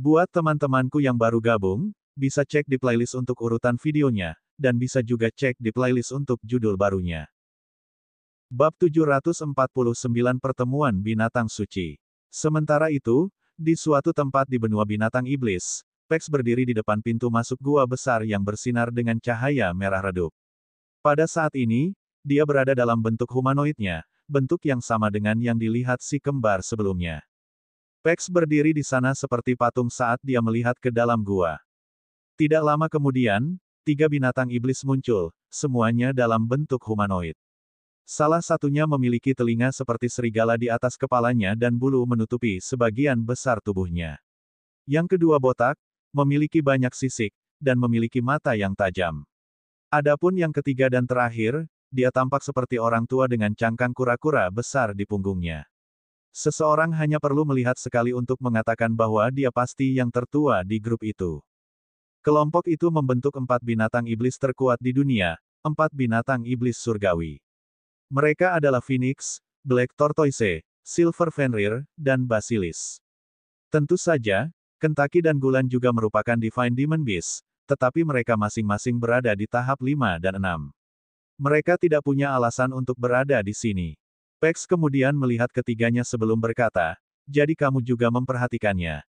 Buat teman-temanku yang baru gabung, bisa cek di playlist untuk urutan videonya, dan bisa juga cek di playlist untuk judul barunya. Bab 749 Pertemuan Binatang Suci. Sementara itu, di suatu tempat di benua binatang iblis, Pex berdiri di depan pintu masuk gua besar yang bersinar dengan cahaya merah redup. Pada saat ini, dia berada dalam bentuk humanoidnya, bentuk yang sama dengan yang dilihat si kembar sebelumnya. Pex berdiri di sana seperti patung saat dia melihat ke dalam gua. Tidak lama kemudian, 3 binatang iblis muncul, semuanya dalam bentuk humanoid. Salah satunya memiliki telinga seperti serigala di atas kepalanya dan bulu menutupi sebagian besar tubuhnya. Yang kedua botak, memiliki banyak sisik, dan memiliki mata yang tajam. Adapun yang ketiga dan terakhir, dia tampak seperti orang tua dengan cangkang kura-kura besar di punggungnya. Seseorang hanya perlu melihat sekali untuk mengatakan bahwa dia pasti yang tertua di grup itu. Kelompok itu membentuk 4 binatang iblis terkuat di dunia, 4 binatang iblis surgawi. Mereka adalah Phoenix, Black Tortoise, Silver Fenrir, dan Basilisk. Tentu saja, Kentucky dan Gulan juga merupakan Divine Demon Beast, tetapi mereka masing-masing berada di tahap 5 dan 6. Mereka tidak punya alasan untuk berada di sini. Pex kemudian melihat ketiganya sebelum berkata, jadi kamu juga memperhatikannya.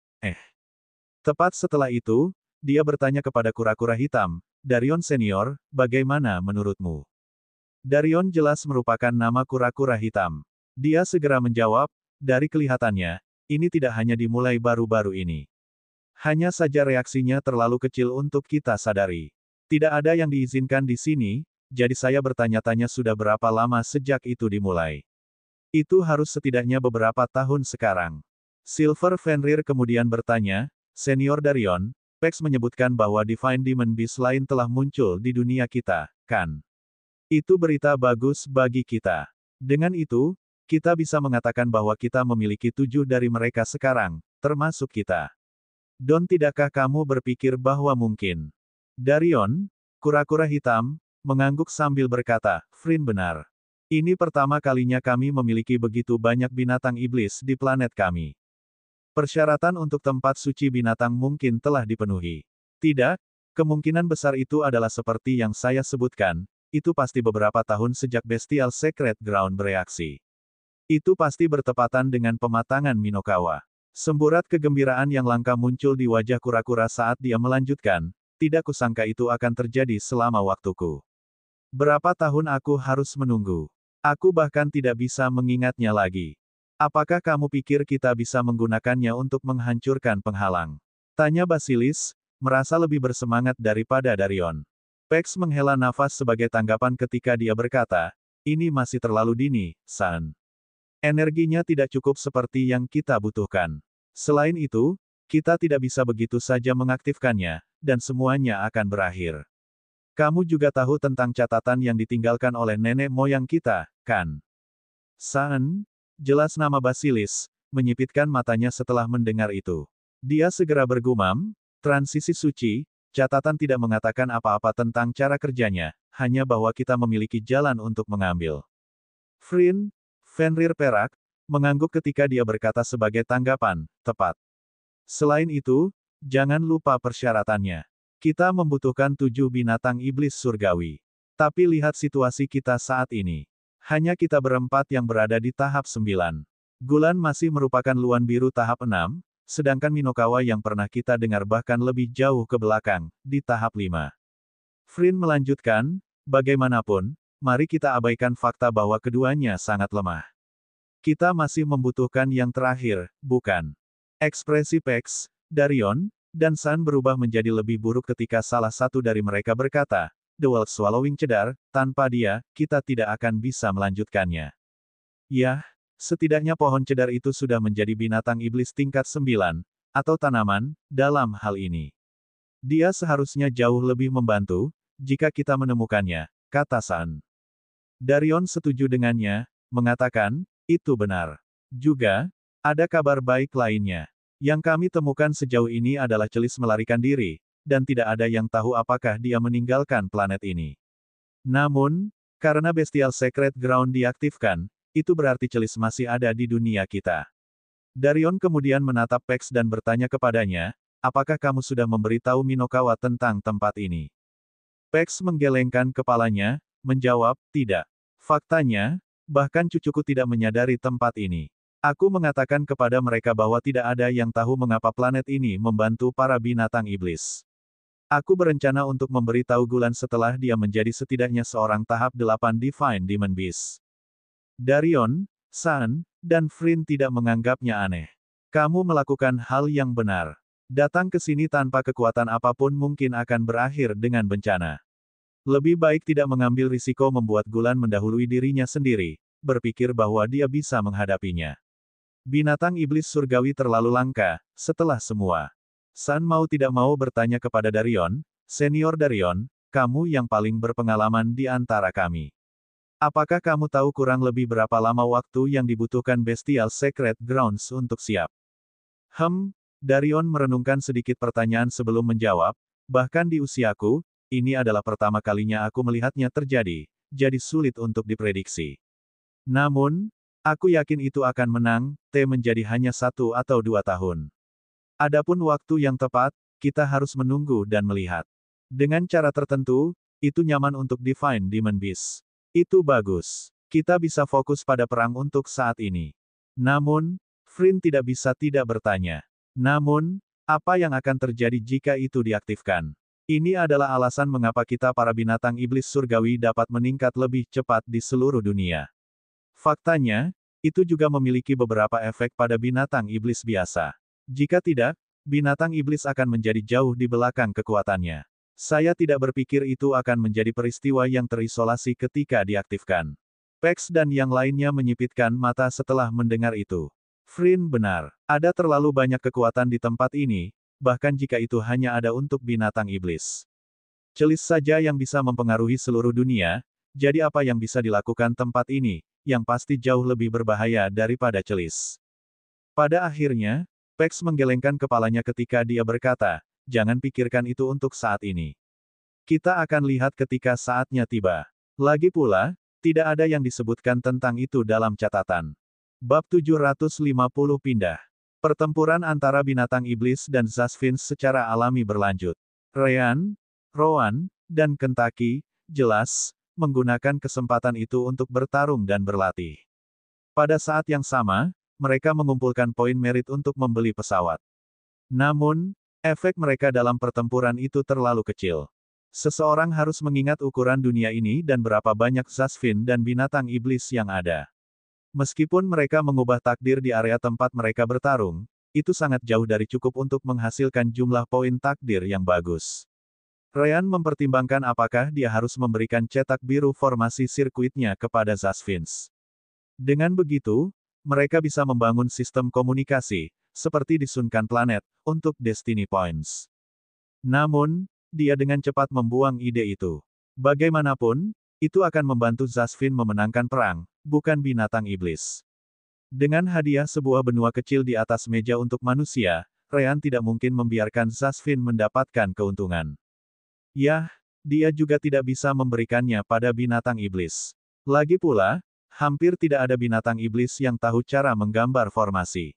Tepat setelah itu, dia bertanya kepada kura-kura hitam, Darion Senior, bagaimana menurutmu? Darion jelas merupakan nama kura-kura hitam. Dia segera menjawab, dari kelihatannya, ini tidak hanya dimulai baru-baru ini. Hanya saja reaksinya terlalu kecil untuk kita sadari. Tidak ada yang diizinkan di sini, jadi saya bertanya-tanya sudah berapa lama sejak itu dimulai. Itu harus setidaknya beberapa tahun sekarang. Silver Fenrir kemudian bertanya, Senior Darion, Pex menyebutkan bahwa Divine Demon Beast lain telah muncul di dunia kita, kan? Itu berita bagus bagi kita. Dengan itu, kita bisa mengatakan bahwa kita memiliki 7 dari mereka sekarang, termasuk kita. Don, tidakkah kamu berpikir bahwa mungkin? Darion, kura-kura hitam, mengangguk sambil berkata, Frin benar. Ini pertama kalinya kami memiliki begitu banyak binatang iblis di planet kami. Persyaratan untuk tempat suci binatang mungkin telah dipenuhi. Tidak, kemungkinan besar itu adalah seperti yang saya sebutkan, itu pasti beberapa tahun sejak Bestial Secret Ground bereaksi. Itu pasti bertepatan dengan pematangan Minokawa. Semburat kegembiraan yang langka muncul di wajah kura-kura saat dia melanjutkan, tidak kusangka itu akan terjadi selama waktuku. Berapa tahun aku harus menunggu? Aku bahkan tidak bisa mengingatnya lagi. Apakah kamu pikir kita bisa menggunakannya untuk menghancurkan penghalang? Tanya Basilisk, merasa lebih bersemangat daripada Darion. Pex menghela nafas sebagai tanggapan ketika dia berkata, ini masih terlalu dini, San. Energinya tidak cukup seperti yang kita butuhkan. Selain itu, kita tidak bisa begitu saja mengaktifkannya, dan semuanya akan berakhir. Kamu juga tahu tentang catatan yang ditinggalkan oleh nenek moyang kita, kan? San, jelas nama Basilisk, menyipitkan matanya setelah mendengar itu. Dia segera bergumam, transisi suci, catatan tidak mengatakan apa-apa tentang cara kerjanya, hanya bahwa kita memiliki jalan untuk mengambil. Frin, Fenrir perak, mengangguk ketika dia berkata sebagai tanggapan, tepat. Selain itu, jangan lupa persyaratannya. Kita membutuhkan 7 binatang iblis surgawi. Tapi lihat situasi kita saat ini. Hanya kita berempat yang berada di tahap 9. Gulan masih merupakan luan biru tahap 6, sedangkan Minokawa yang pernah kita dengar bahkan lebih jauh ke belakang, di tahap 5. Frin melanjutkan, bagaimanapun, mari kita abaikan fakta bahwa keduanya sangat lemah. Kita masih membutuhkan yang terakhir, bukan? Ekspresi Pex, Darion, dan San berubah menjadi lebih buruk ketika salah satu dari mereka berkata, The World Swallowing Cedar, tanpa dia, kita tidak akan bisa melanjutkannya. Yah, setidaknya pohon cedar itu sudah menjadi binatang iblis tingkat 9, atau tanaman, dalam hal ini. Dia seharusnya jauh lebih membantu, jika kita menemukannya, kata San. Darion setuju dengannya, mengatakan, itu benar. Juga, ada kabar baik lainnya. Yang kami temukan sejauh ini adalah Celis melarikan diri, dan tidak ada yang tahu apakah dia meninggalkan planet ini. Namun, karena Bestial Secret Ground diaktifkan, itu berarti Celis masih ada di dunia kita. Darion kemudian menatap Pex dan bertanya kepadanya, apakah kamu sudah memberitahu Minokawa tentang tempat ini? Pex menggelengkan kepalanya, menjawab, tidak. Faktanya, bahkan cucuku tidak menyadari tempat ini. Aku mengatakan kepada mereka bahwa tidak ada yang tahu mengapa planet ini membantu para binatang iblis. Aku berencana untuk memberitahu Gulan setelah dia menjadi setidaknya seorang tahap 8 Divine Demon Beast. Darion, San, dan Frin tidak menganggapnya aneh. Kamu melakukan hal yang benar. Datang ke sini tanpa kekuatan apapun mungkin akan berakhir dengan bencana. Lebih baik tidak mengambil risiko membuat Gulan mendahului dirinya sendiri, berpikir bahwa dia bisa menghadapinya. Binatang iblis surgawi terlalu langka, setelah semua. San mau tidak mau bertanya kepada Darion, Senior Darion, kamu yang paling berpengalaman di antara kami. Apakah kamu tahu kurang lebih berapa lama waktu yang dibutuhkan Bestial Secret Grounds untuk siap? Darion merenungkan sedikit pertanyaan sebelum menjawab, bahkan di usiaku, ini adalah pertama kalinya aku melihatnya terjadi, jadi sulit untuk diprediksi. Namun, aku yakin itu akan menang, menjadi hanya 1 atau 2 tahun. Adapun waktu yang tepat, kita harus menunggu dan melihat. Dengan cara tertentu, itu nyaman untuk Divine Demon Beast. Itu bagus. Kita bisa fokus pada perang untuk saat ini. Namun, Frin tidak bisa tidak bertanya. Namun, apa yang akan terjadi jika itu diaktifkan? Ini adalah alasan mengapa kita para binatang iblis surgawi dapat meningkat lebih cepat di seluruh dunia. Faktanya, itu juga memiliki beberapa efek pada binatang iblis biasa. Jika tidak, binatang iblis akan menjadi jauh di belakang kekuatannya. Saya tidak berpikir itu akan menjadi peristiwa yang terisolasi ketika diaktifkan. Pex dan yang lainnya menyipitkan mata setelah mendengar itu. Frin benar. Ada terlalu banyak kekuatan di tempat ini, bahkan jika itu hanya ada untuk binatang iblis. Celis saja yang bisa mempengaruhi seluruh dunia, jadi apa yang bisa dilakukan tempat ini, yang pasti jauh lebih berbahaya daripada celis. Pada akhirnya, Pex menggelengkan kepalanya ketika dia berkata, jangan pikirkan itu untuk saat ini. Kita akan lihat ketika saatnya tiba. Lagi pula, tidak ada yang disebutkan tentang itu dalam catatan. Bab 750 pindah. Pertempuran antara binatang iblis dan Zazfins secara alami berlanjut. Ryan, Rowan, dan Kentucky, jelas, menggunakan kesempatan itu untuk bertarung dan berlatih. Pada saat yang sama, mereka mengumpulkan poin merit untuk membeli pesawat. Namun, efek mereka dalam pertempuran itu terlalu kecil. Seseorang harus mengingat ukuran dunia ini dan berapa banyak Zazfin dan binatang iblis yang ada. Meskipun mereka mengubah takdir di area tempat mereka bertarung, itu sangat jauh dari cukup untuk menghasilkan jumlah poin takdir yang bagus. Ryan mempertimbangkan apakah dia harus memberikan cetak biru formasi sirkuitnya kepada Zazfins. Dengan begitu, mereka bisa membangun sistem komunikasi, seperti di Sunkan Planet, untuk Destiny Points. Namun, dia dengan cepat membuang ide itu. Bagaimanapun, itu akan membantu Zazfin memenangkan perang, bukan binatang iblis. Dengan hadiah sebuah benua kecil di atas meja untuk manusia, Ryan tidak mungkin membiarkan Zazfin mendapatkan keuntungan. Yah, dia juga tidak bisa memberikannya pada binatang iblis. Lagi pula, hampir tidak ada binatang iblis yang tahu cara menggambar formasi.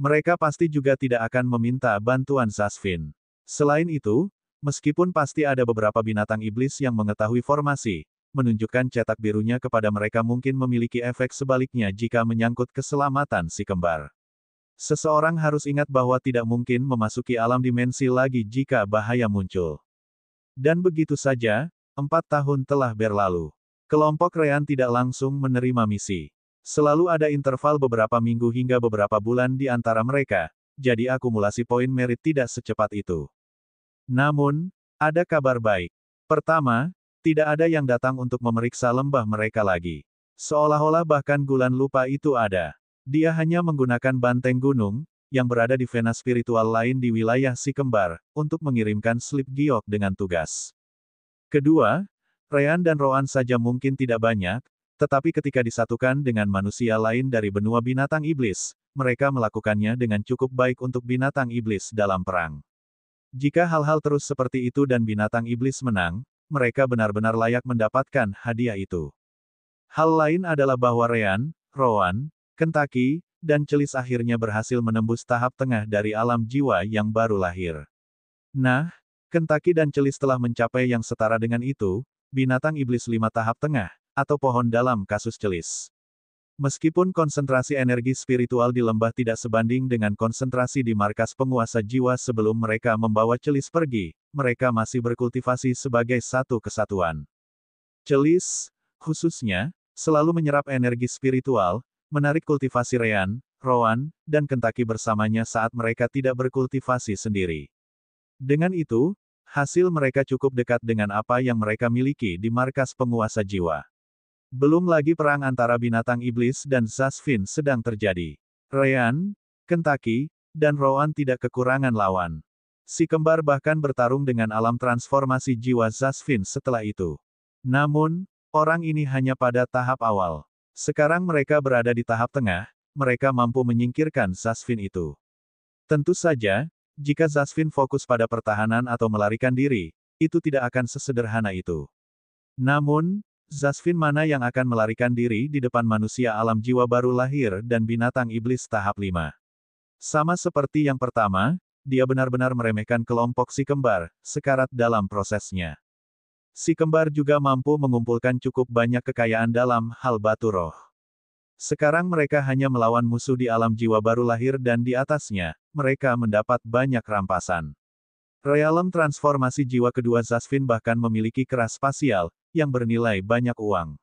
Mereka pasti juga tidak akan meminta bantuan Zazfin. Selain itu, meskipun pasti ada beberapa binatang iblis yang mengetahui formasi, menunjukkan cetak birunya kepada mereka mungkin memiliki efek sebaliknya jika menyangkut keselamatan si kembar. Seseorang harus ingat bahwa tidak mungkin memasuki alam dimensi lagi jika bahaya muncul. Dan begitu saja, 4 tahun telah berlalu. Kelompok Ryan tidak langsung menerima misi. Selalu ada interval beberapa minggu hingga beberapa bulan di antara mereka, jadi akumulasi poin merit tidak secepat itu. Namun, ada kabar baik. Pertama, tidak ada yang datang untuk memeriksa lembah mereka lagi. Seolah-olah bahkan Gulan lupa itu ada. Dia hanya menggunakan banteng gunung, yang berada di vena spiritual lain di wilayah si kembar, untuk mengirimkan slip giok dengan tugas. Kedua, Ryan dan Rowan saja mungkin tidak banyak, tetapi ketika disatukan dengan manusia lain dari benua binatang iblis, mereka melakukannya dengan cukup baik untuk binatang iblis dalam perang. Jika hal-hal terus seperti itu dan binatang iblis menang, mereka benar-benar layak mendapatkan hadiah itu. Hal lain adalah bahwa Ryan, Rowan, Kentucky, dan Celis akhirnya berhasil menembus tahap tengah dari alam jiwa yang baru lahir. Nah, Kentucky dan Celis telah mencapai yang setara dengan itu, binatang iblis 5 tahap tengah, atau pohon dalam kasus Celis. Meskipun konsentrasi energi spiritual di lembah tidak sebanding dengan konsentrasi di markas penguasa jiwa sebelum mereka membawa Celis pergi, mereka masih berkultivasi sebagai satu kesatuan. Celis, khususnya, selalu menyerap energi spiritual, menarik kultivasi Ryan, Rowan, dan Kentucky bersamanya saat mereka tidak berkultivasi sendiri. Dengan itu, hasil mereka cukup dekat dengan apa yang mereka miliki di markas penguasa jiwa. Belum lagi perang antara binatang iblis dan Zasvin sedang terjadi. Ryan, Kentucky, dan Rowan tidak kekurangan lawan. Si kembar bahkan bertarung dengan alam transformasi jiwa Zasvin setelah itu. Namun, orang ini hanya pada tahap awal. Sekarang mereka berada di tahap tengah, mereka mampu menyingkirkan Zasvin itu. Tentu saja, jika Zasvin fokus pada pertahanan atau melarikan diri, itu tidak akan sesederhana itu. Namun, Zasvin mana yang akan melarikan diri di depan manusia alam jiwa baru lahir dan binatang iblis tahap 5. Sama seperti yang pertama, dia benar-benar meremehkan kelompok si kembar, sekarat dalam prosesnya. Si kembar juga mampu mengumpulkan cukup banyak kekayaan dalam hal batu roh. Sekarang mereka hanya melawan musuh di alam jiwa baru lahir dan di atasnya, mereka mendapat banyak rampasan. Realem transformasi jiwa kedua Zasvin bahkan memiliki keras spasial, yang bernilai banyak uang.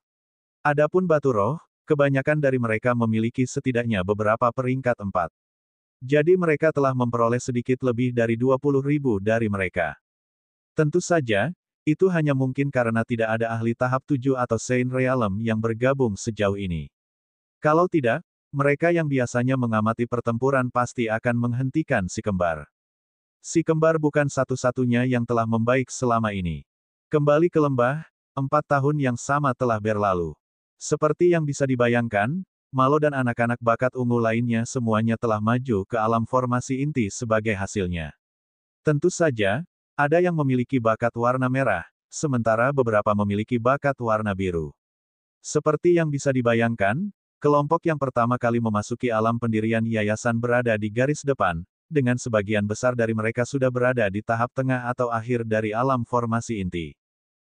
Adapun batu roh, kebanyakan dari mereka memiliki setidaknya beberapa peringkat 4. Jadi mereka telah memperoleh sedikit lebih dari 20.000 dari mereka. Tentu saja, itu hanya mungkin karena tidak ada ahli tahap 7 atau Saint Realm yang bergabung sejauh ini. Kalau tidak, mereka yang biasanya mengamati pertempuran pasti akan menghentikan si kembar. Si kembar bukan satu-satunya yang telah membaik selama ini. Kembali ke lembah, 4 tahun yang sama telah berlalu. Seperti yang bisa dibayangkan, Malo dan anak-anak bakat ungu lainnya semuanya telah maju ke alam formasi inti sebagai hasilnya. Tentu saja, ada yang memiliki bakat warna merah, sementara beberapa memiliki bakat warna biru. Seperti yang bisa dibayangkan, kelompok yang pertama kali memasuki alam pendirian yayasan berada di garis depan, dengan sebagian besar dari mereka sudah berada di tahap tengah atau akhir dari alam formasi inti.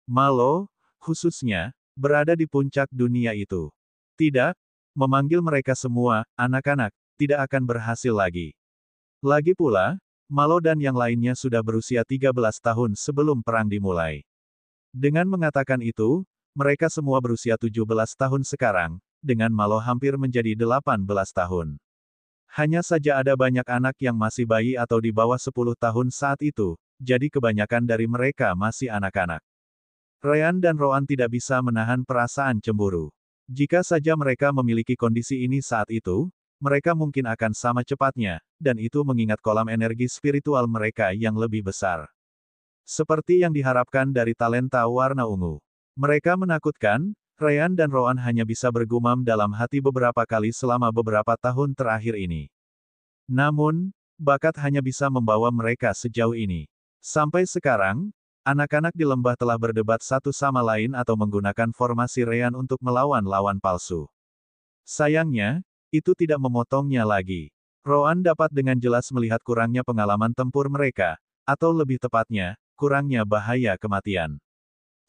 Malo, khususnya, berada di puncak dunia itu. Tidak, memanggil mereka semua, anak-anak, tidak akan berhasil lagi. Lagi pula, Malo dan yang lainnya sudah berusia 13 tahun sebelum perang dimulai. Dengan mengatakan itu, mereka semua berusia 17 tahun sekarang, dengan Malo hampir menjadi 18 tahun. Hanya saja ada banyak anak yang masih bayi atau di bawah 10 tahun saat itu, jadi kebanyakan dari mereka masih anak-anak. Ryan dan Rowan tidak bisa menahan perasaan cemburu. Jika saja mereka memiliki kondisi ini saat itu, mereka mungkin akan sama cepatnya, dan itu mengingat kolam energi spiritual mereka yang lebih besar. Seperti yang diharapkan dari talenta warna ungu. Mereka menakutkan, Ryan dan Rowan hanya bisa bergumam dalam hati beberapa kali selama beberapa tahun terakhir ini. Namun, bakat hanya bisa membawa mereka sejauh ini. Sampai sekarang, anak-anak di lembah telah berdebat satu sama lain atau menggunakan formasi Ryan untuk melawan lawan palsu. Sayangnya, itu tidak memotongnya lagi. Rowan dapat dengan jelas melihat kurangnya pengalaman tempur mereka, atau lebih tepatnya, kurangnya bahaya kematian.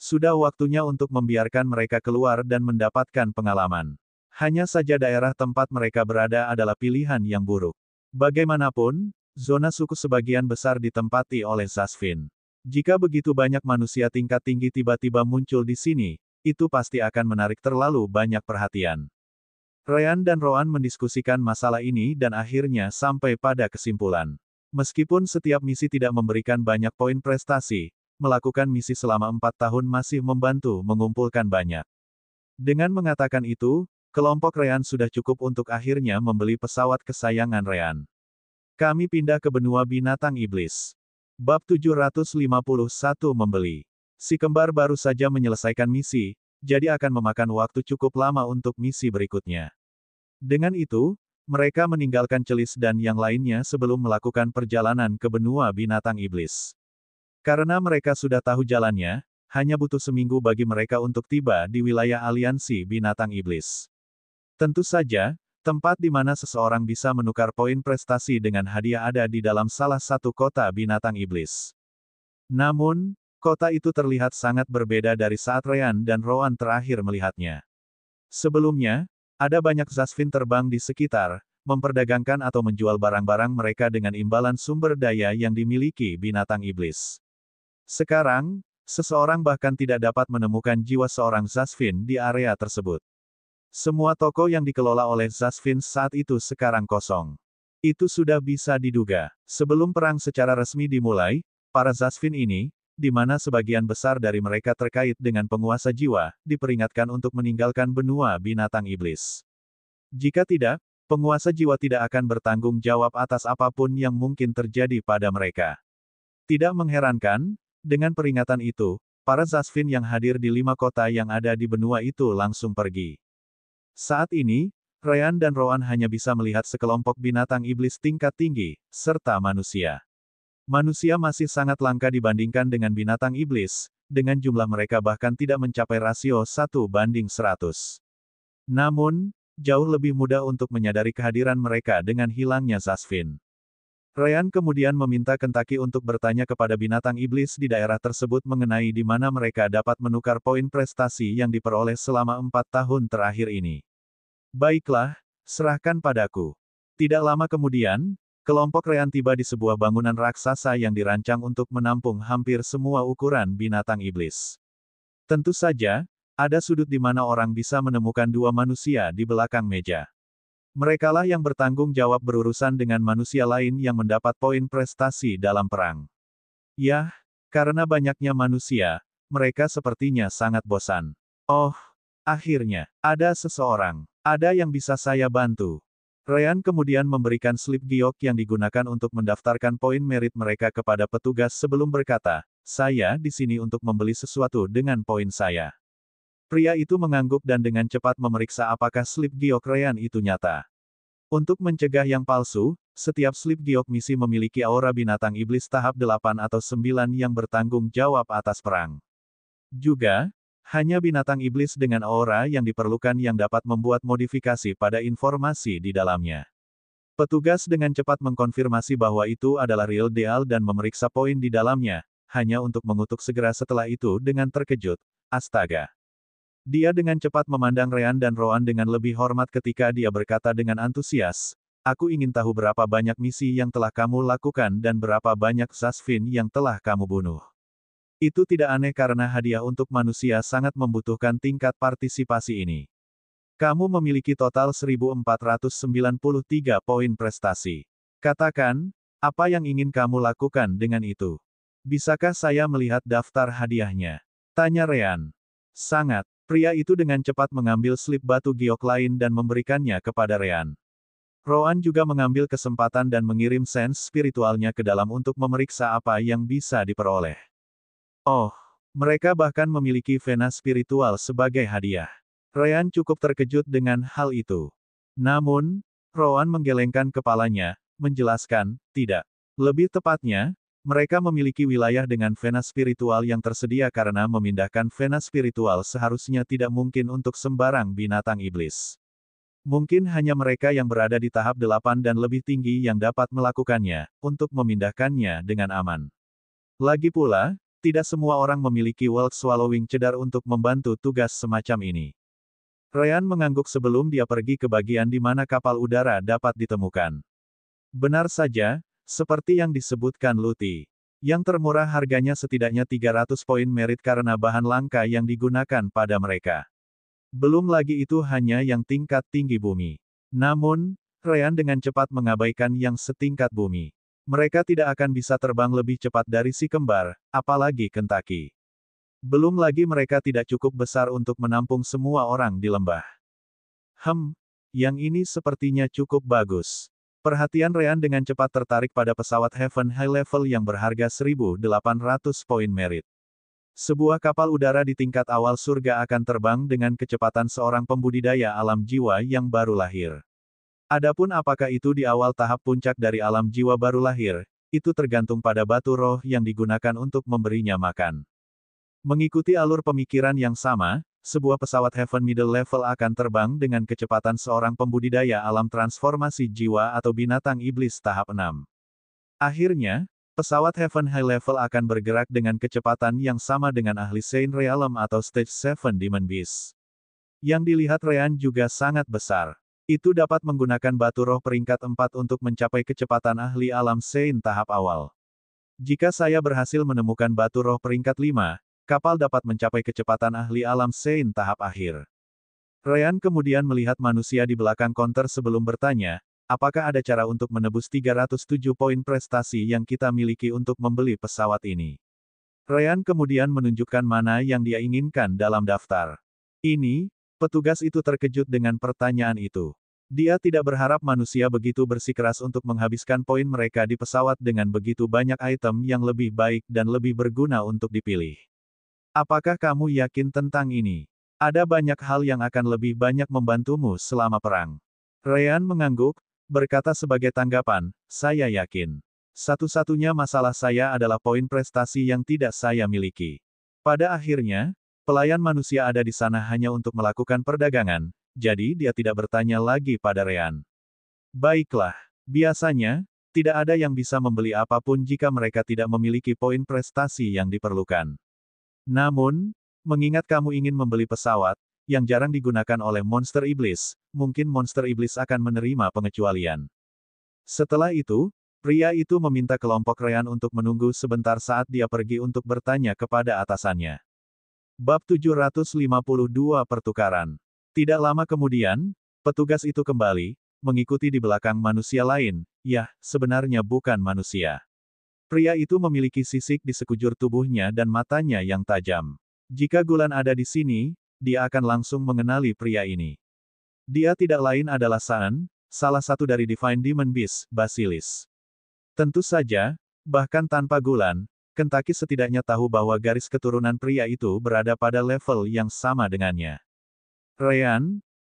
Sudah waktunya untuk membiarkan mereka keluar dan mendapatkan pengalaman. Hanya saja daerah tempat mereka berada adalah pilihan yang buruk. Bagaimanapun, zona suku sebagian besar ditempati oleh Zasvin. Jika begitu banyak manusia tingkat tinggi tiba-tiba muncul di sini, itu pasti akan menarik terlalu banyak perhatian. Ryan dan Rowan mendiskusikan masalah ini dan akhirnya sampai pada kesimpulan. Meskipun setiap misi tidak memberikan banyak poin prestasi, melakukan misi selama 4 tahun masih membantu mengumpulkan banyak. Dengan mengatakan itu, kelompok Ryan sudah cukup untuk akhirnya membeli pesawat kesayangan Ryan. Kami pindah ke benua binatang iblis. Bab 751 membeli. Si kembar baru saja menyelesaikan misi, jadi akan memakan waktu cukup lama untuk misi berikutnya. Dengan itu, mereka meninggalkan Celis dan yang lainnya sebelum melakukan perjalanan ke benua binatang iblis. Karena mereka sudah tahu jalannya, hanya butuh seminggu bagi mereka untuk tiba di wilayah aliansi binatang iblis. Tentu saja, Tempat di mana seseorang bisa menukar poin prestasi dengan hadiah ada di dalam salah satu kota binatang iblis. Namun, kota itu terlihat sangat berbeda dari saat Ryan dan Rowan terakhir melihatnya. Sebelumnya, ada banyak Zasvin terbang di sekitar, memperdagangkan atau menjual barang-barang mereka dengan imbalan sumber daya yang dimiliki binatang iblis. Sekarang, seseorang bahkan tidak dapat menemukan jiwa seorang Zasvin di area tersebut. Semua toko yang dikelola oleh Zasvin saat itu sekarang kosong. Itu sudah bisa diduga. Sebelum perang secara resmi dimulai, para Zasvin ini, di mana sebagian besar dari mereka terkait dengan penguasa jiwa, diperingatkan untuk meninggalkan benua binatang iblis. Jika tidak, penguasa jiwa tidak akan bertanggung jawab atas apapun yang mungkin terjadi pada mereka. Tidak mengherankan, dengan peringatan itu, para Zasvin yang hadir di 5 kota yang ada di benua itu langsung pergi. Saat ini, Ryan dan Rowan hanya bisa melihat sekelompok binatang iblis tingkat tinggi, serta manusia. Manusia masih sangat langka dibandingkan dengan binatang iblis, dengan jumlah mereka bahkan tidak mencapai rasio 1:100. Namun, jauh lebih mudah untuk menyadari kehadiran mereka dengan hilangnya Zasvin. Ryan kemudian meminta Kentucky untuk bertanya kepada binatang iblis di daerah tersebut mengenai di mana mereka dapat menukar poin prestasi yang diperoleh selama 4 tahun terakhir ini. Baiklah, serahkan padaku. Tidak lama kemudian, kelompok Ryan tiba di sebuah bangunan raksasa yang dirancang untuk menampung hampir semua ukuran binatang iblis. Tentu saja, ada sudut di mana orang bisa menemukan 2 manusia di belakang meja. Merekalah yang bertanggung jawab berurusan dengan manusia lain yang mendapat poin prestasi dalam perang. Yah, karena banyaknya manusia, mereka sepertinya sangat bosan. Oh, akhirnya, ada seseorang. Ada yang bisa saya bantu. Ryan kemudian memberikan slip giok yang digunakan untuk mendaftarkan poin merit mereka kepada petugas sebelum berkata, "Saya di sini untuk membeli sesuatu dengan poin saya." Pria itu mengangguk dan dengan cepat memeriksa apakah slip giok Ryan itu nyata. Untuk mencegah yang palsu, setiap slip giok misi memiliki aura binatang iblis tahap 8 atau 9 yang bertanggung jawab atas perang. Juga, hanya binatang iblis dengan aura yang diperlukan yang dapat membuat modifikasi pada informasi di dalamnya. Petugas dengan cepat mengkonfirmasi bahwa itu adalah real deal dan memeriksa poin di dalamnya, hanya untuk mengutuk segera setelah itu dengan terkejut, "Astaga." Dia dengan cepat memandang Ryan dan Rowan dengan lebih hormat ketika dia berkata dengan antusias, "Aku ingin tahu berapa banyak misi yang telah kamu lakukan dan berapa banyak Zasvin yang telah kamu bunuh." Itu tidak aneh karena hadiah untuk manusia sangat membutuhkan tingkat partisipasi ini. Kamu memiliki total 1493 poin prestasi. Katakan, apa yang ingin kamu lakukan dengan itu? Bisakah saya melihat daftar hadiahnya? Tanya Ryan. Sangat. Pria itu dengan cepat mengambil slip batu giok lain dan memberikannya kepada Ryan. Rowan juga mengambil kesempatan dan mengirim sense spiritualnya ke dalam untuk memeriksa apa yang bisa diperoleh. Oh, mereka bahkan memiliki vena spiritual sebagai hadiah. Ryan cukup terkejut dengan hal itu. Namun, Rowan menggelengkan kepalanya, menjelaskan, "Tidak. Lebih tepatnya, mereka memiliki wilayah dengan vena spiritual yang tersedia karena memindahkan vena spiritual seharusnya tidak mungkin untuk sembarang binatang iblis. Mungkin hanya mereka yang berada di tahap 8 dan lebih tinggi yang dapat melakukannya, untuk memindahkannya dengan aman. Lagi pula, tidak semua orang memiliki World Swallowing Cedar untuk membantu tugas semacam ini." Ryan mengangguk sebelum dia pergi ke bagian di mana kapal udara dapat ditemukan. Benar saja, seperti yang disebutkan Luti. Yang termurah harganya setidaknya 300 poin merit karena bahan langka yang digunakan pada mereka. Belum lagi itu hanya yang tingkat tinggi bumi. Namun, Ryan dengan cepat mengabaikan yang setingkat bumi. Mereka tidak akan bisa terbang lebih cepat dari si kembar, apalagi Kentucky. Belum lagi mereka tidak cukup besar untuk menampung semua orang di lembah. Yang ini sepertinya cukup bagus. Perhatian Ryan dengan cepat tertarik pada pesawat Heaven High Level yang berharga 1.800 poin merit. Sebuah kapal udara di tingkat awal surga akan terbang dengan kecepatan seorang pembudidaya alam jiwa yang baru lahir. Adapun apakah itu di awal tahap puncak dari alam jiwa baru lahir, itu tergantung pada batu roh yang digunakan untuk memberinya makan. Mengikuti alur pemikiran yang sama, sebuah pesawat Heaven Middle Level akan terbang dengan kecepatan seorang pembudidaya alam transformasi jiwa atau binatang iblis tahap 6. Akhirnya, pesawat Heaven High Level akan bergerak dengan kecepatan yang sama dengan ahli Saint Realm atau Stage 7 Demon Beast. Yang dilihat Ryan juga sangat besar. Itu dapat menggunakan batu roh peringkat 4 untuk mencapai kecepatan ahli alam Saint tahap awal. Jika saya berhasil menemukan batu roh peringkat 5, kapal dapat mencapai kecepatan ahli alam Saint tahap akhir. Ryan kemudian melihat manusia di belakang konter sebelum bertanya, apakah ada cara untuk menebus 307 poin prestasi yang kita miliki untuk membeli pesawat ini? Ryan kemudian menunjukkan mana yang dia inginkan dalam daftar. Ini, petugas itu terkejut dengan pertanyaan itu. Dia tidak berharap manusia begitu bersikeras untuk menghabiskan poin mereka di pesawat dengan begitu banyak item yang lebih baik dan lebih berguna untuk dipilih. Apakah kamu yakin tentang ini? Ada banyak hal yang akan lebih banyak membantumu selama perang. Ryan mengangguk, berkata sebagai tanggapan, saya yakin. Satu-satunya masalah saya adalah poin prestasi yang tidak saya miliki. Pada akhirnya, pelayan manusia ada di sana hanya untuk melakukan perdagangan, jadi dia tidak bertanya lagi pada Ryan. Baiklah, biasanya, tidak ada yang bisa membeli apapun jika mereka tidak memiliki poin prestasi yang diperlukan. Namun, mengingat kamu ingin membeli pesawat, yang jarang digunakan oleh monster iblis, mungkin monster iblis akan menerima pengecualian. Setelah itu, pria itu meminta kelompok Ryan untuk menunggu sebentar saat dia pergi untuk bertanya kepada atasannya. Bab 752 Pertukaran. Tidak lama kemudian, petugas itu kembali, mengikuti di belakang manusia lain, sebenarnya bukan manusia. Pria itu memiliki sisik di sekujur tubuhnya dan matanya yang tajam. Jika Gulan ada di sini, dia akan langsung mengenali pria ini. Dia tidak lain adalah Saan, salah satu dari Divine Demon Beast, Basilis. Tentu saja, bahkan tanpa Gulan, Kentucky setidaknya tahu bahwa garis keturunan pria itu berada pada level yang sama dengannya.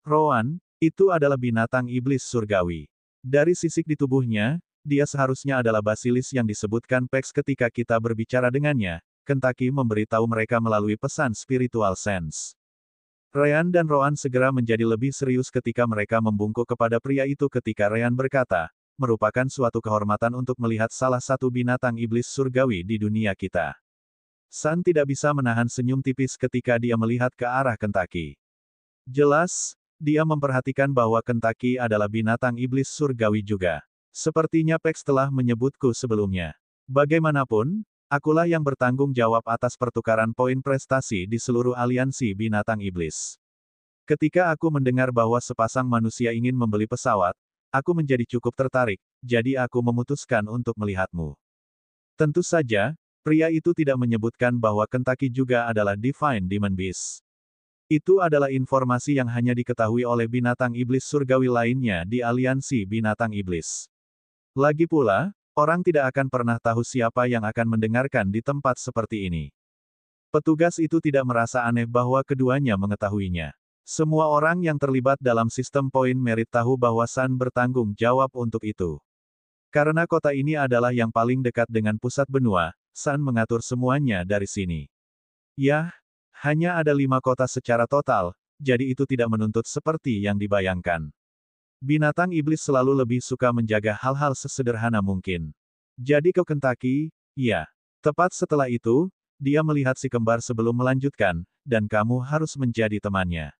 Rowan, itu adalah binatang iblis surgawi. Dari sisik di tubuhnya, dia seharusnya adalah Basilis yang disebutkan Pex ketika kita berbicara dengannya. Kentucky memberitahu mereka melalui pesan spiritual sense. Ryan dan Rowan segera menjadi lebih serius ketika mereka membungkuk kepada pria itu ketika Ryan berkata, merupakan suatu kehormatan untuk melihat salah satu binatang iblis surgawi di dunia kita. San tidak bisa menahan senyum tipis ketika dia melihat ke arah Kentucky. Jelas, dia memperhatikan bahwa Kentucky adalah binatang iblis surgawi juga. Sepertinya Pex telah menyebutku sebelumnya. Bagaimanapun, akulah yang bertanggung jawab atas pertukaran poin prestasi di seluruh aliansi binatang iblis. Ketika aku mendengar bahwa sepasang manusia ingin membeli pesawat, aku menjadi cukup tertarik, jadi aku memutuskan untuk melihatmu. Tentu saja, pria itu tidak menyebutkan bahwa Kentucky juga adalah Divine Demon Beast. Itu adalah informasi yang hanya diketahui oleh binatang iblis surgawi lainnya di aliansi binatang iblis. Lagi pula, orang tidak akan pernah tahu siapa yang akan mendengarkan di tempat seperti ini. Petugas itu tidak merasa aneh bahwa keduanya mengetahuinya. Semua orang yang terlibat dalam sistem poin merit tahu bahwa San bertanggung jawab untuk itu. Karena kota ini adalah yang paling dekat dengan pusat benua, San mengatur semuanya dari sini. Hanya ada 5 kota secara total, jadi itu tidak menuntut seperti yang dibayangkan. Binatang iblis selalu lebih suka menjaga hal-hal sesederhana mungkin. Jadi ke Kentucky, Tepat setelah itu, dia melihat si kembar sebelum melanjutkan, dan kamu harus menjadi temannya.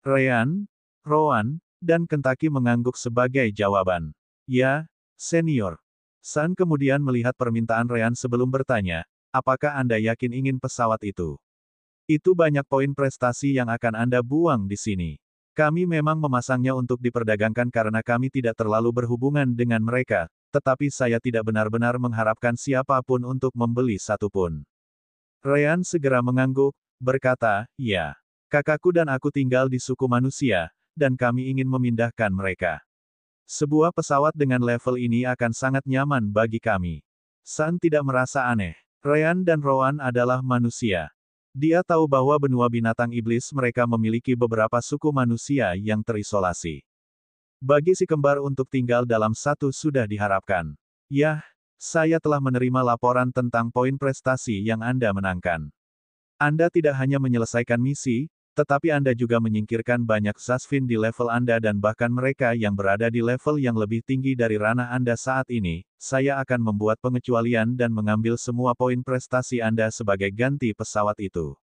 Ryan, Rowan, dan Kentucky mengangguk sebagai jawaban. Ya, senior. San kemudian melihat permintaan Ryan sebelum bertanya, apakah Anda yakin ingin pesawat itu? Itu banyak poin prestasi yang akan Anda buang di sini. Kami memang memasangnya untuk diperdagangkan karena kami tidak terlalu berhubungan dengan mereka, tetapi saya tidak benar-benar mengharapkan siapapun untuk membeli satu pun. Ryan segera mengangguk, berkata, ya. Kakakku dan aku tinggal di suku manusia, dan kami ingin memindahkan mereka. Sebuah pesawat dengan level ini akan sangat nyaman bagi kami. San tidak merasa aneh. Ryan dan Rowan adalah manusia. Dia tahu bahwa benua binatang iblis mereka memiliki beberapa suku manusia yang terisolasi. Bagi si kembar untuk tinggal dalam satu sudah diharapkan. Saya telah menerima laporan tentang poin prestasi yang Anda menangkan. Anda tidak hanya menyelesaikan misi, Tetapi Anda juga menyingkirkan banyak Zasvin di level Anda dan bahkan mereka yang berada di level yang lebih tinggi dari ranah Anda saat ini. Saya akan membuat pengecualian dan mengambil semua poin prestasi Anda sebagai ganti pesawat itu.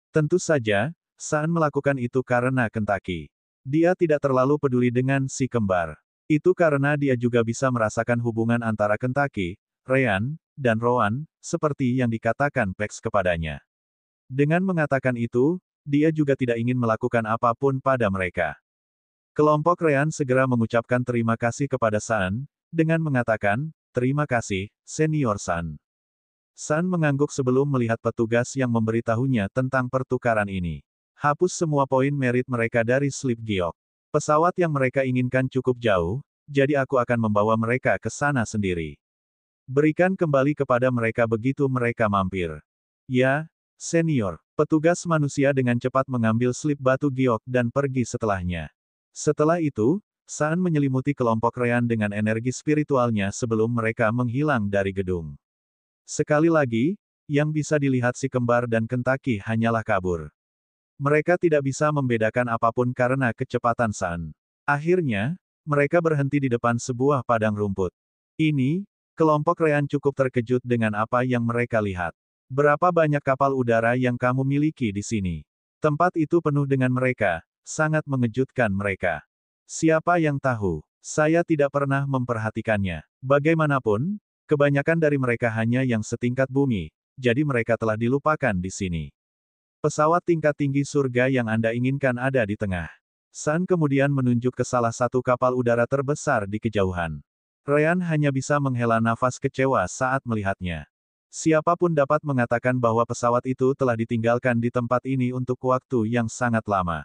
Tentu saja, Saan melakukan itu karena Kentucky. Dia tidak terlalu peduli dengan si kembar. Itu karena dia juga bisa merasakan hubungan antara Kentucky, Ryan, dan Rowan, seperti yang dikatakan Pax kepadanya. Dengan mengatakan itu, dia juga tidak ingin melakukan apapun pada mereka. Kelompok Ryan segera mengucapkan terima kasih kepada Saan, dengan mengatakan, "Terima kasih, Senior Saan." Saan mengangguk sebelum melihat petugas yang memberitahunya tentang pertukaran ini. Hapus semua poin merit mereka dari slip giok. Pesawat yang mereka inginkan cukup jauh, jadi aku akan membawa mereka ke sana sendiri. Berikan kembali kepada mereka begitu mereka mampir. Ya, Senior. Petugas manusia dengan cepat mengambil slip batu giok dan pergi setelahnya. Setelah itu, Saan menyelimuti kelompok Ryan dengan energi spiritualnya sebelum mereka menghilang dari gedung. Sekali lagi, yang bisa dilihat si kembar dan Kentucky hanyalah kabur. Mereka tidak bisa membedakan apapun karena kecepatan Saan. Akhirnya, mereka berhenti di depan sebuah padang rumput. Ini, kelompok Ryan cukup terkejut dengan apa yang mereka lihat. Berapa banyak kapal udara yang kamu miliki di sini? Tempat itu penuh dengan mereka, sangat mengejutkan mereka. Siapa yang tahu? Saya tidak pernah memperhatikannya. Bagaimanapun, kebanyakan dari mereka hanya yang setingkat bumi, jadi mereka telah dilupakan di sini. Pesawat tingkat tinggi surga yang Anda inginkan ada di tengah. Saan kemudian menunjuk ke salah satu kapal udara terbesar di kejauhan. Ryan hanya bisa menghela nafas kecewa saat melihatnya. Siapapun dapat mengatakan bahwa pesawat itu telah ditinggalkan di tempat ini untuk waktu yang sangat lama.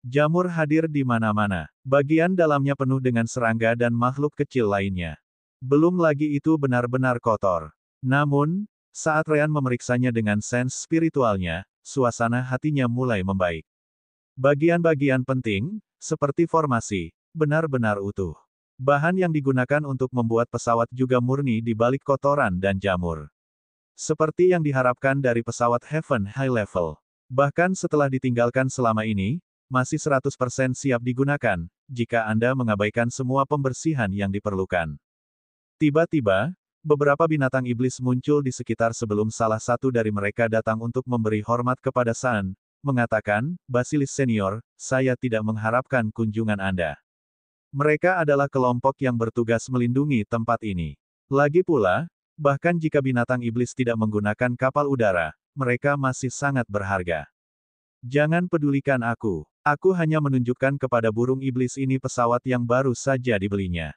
Jamur hadir di mana-mana. Bagian dalamnya penuh dengan serangga dan makhluk kecil lainnya. Belum lagi itu benar-benar kotor. Namun, saat Ryan memeriksanya dengan sense spiritualnya, suasana hatinya mulai membaik. Bagian-bagian penting, seperti formasi, benar-benar utuh. Bahan yang digunakan untuk membuat pesawat juga murni di balik kotoran dan jamur. Seperti yang diharapkan dari pesawat Heaven High Level. Bahkan setelah ditinggalkan selama ini, masih 100% siap digunakan, jika Anda mengabaikan semua pembersihan yang diperlukan. Tiba-tiba, beberapa binatang iblis muncul di sekitar sebelum salah satu dari mereka datang untuk memberi hormat kepada Saan, mengatakan, "Basilis Senior, saya tidak mengharapkan kunjungan Anda. Mereka adalah kelompok yang bertugas melindungi tempat ini. Lagi pula, bahkan jika binatang iblis tidak menggunakan kapal udara, mereka masih sangat berharga. Jangan pedulikan aku. Aku hanya menunjukkan kepada burung iblis ini pesawat yang baru saja dibelinya.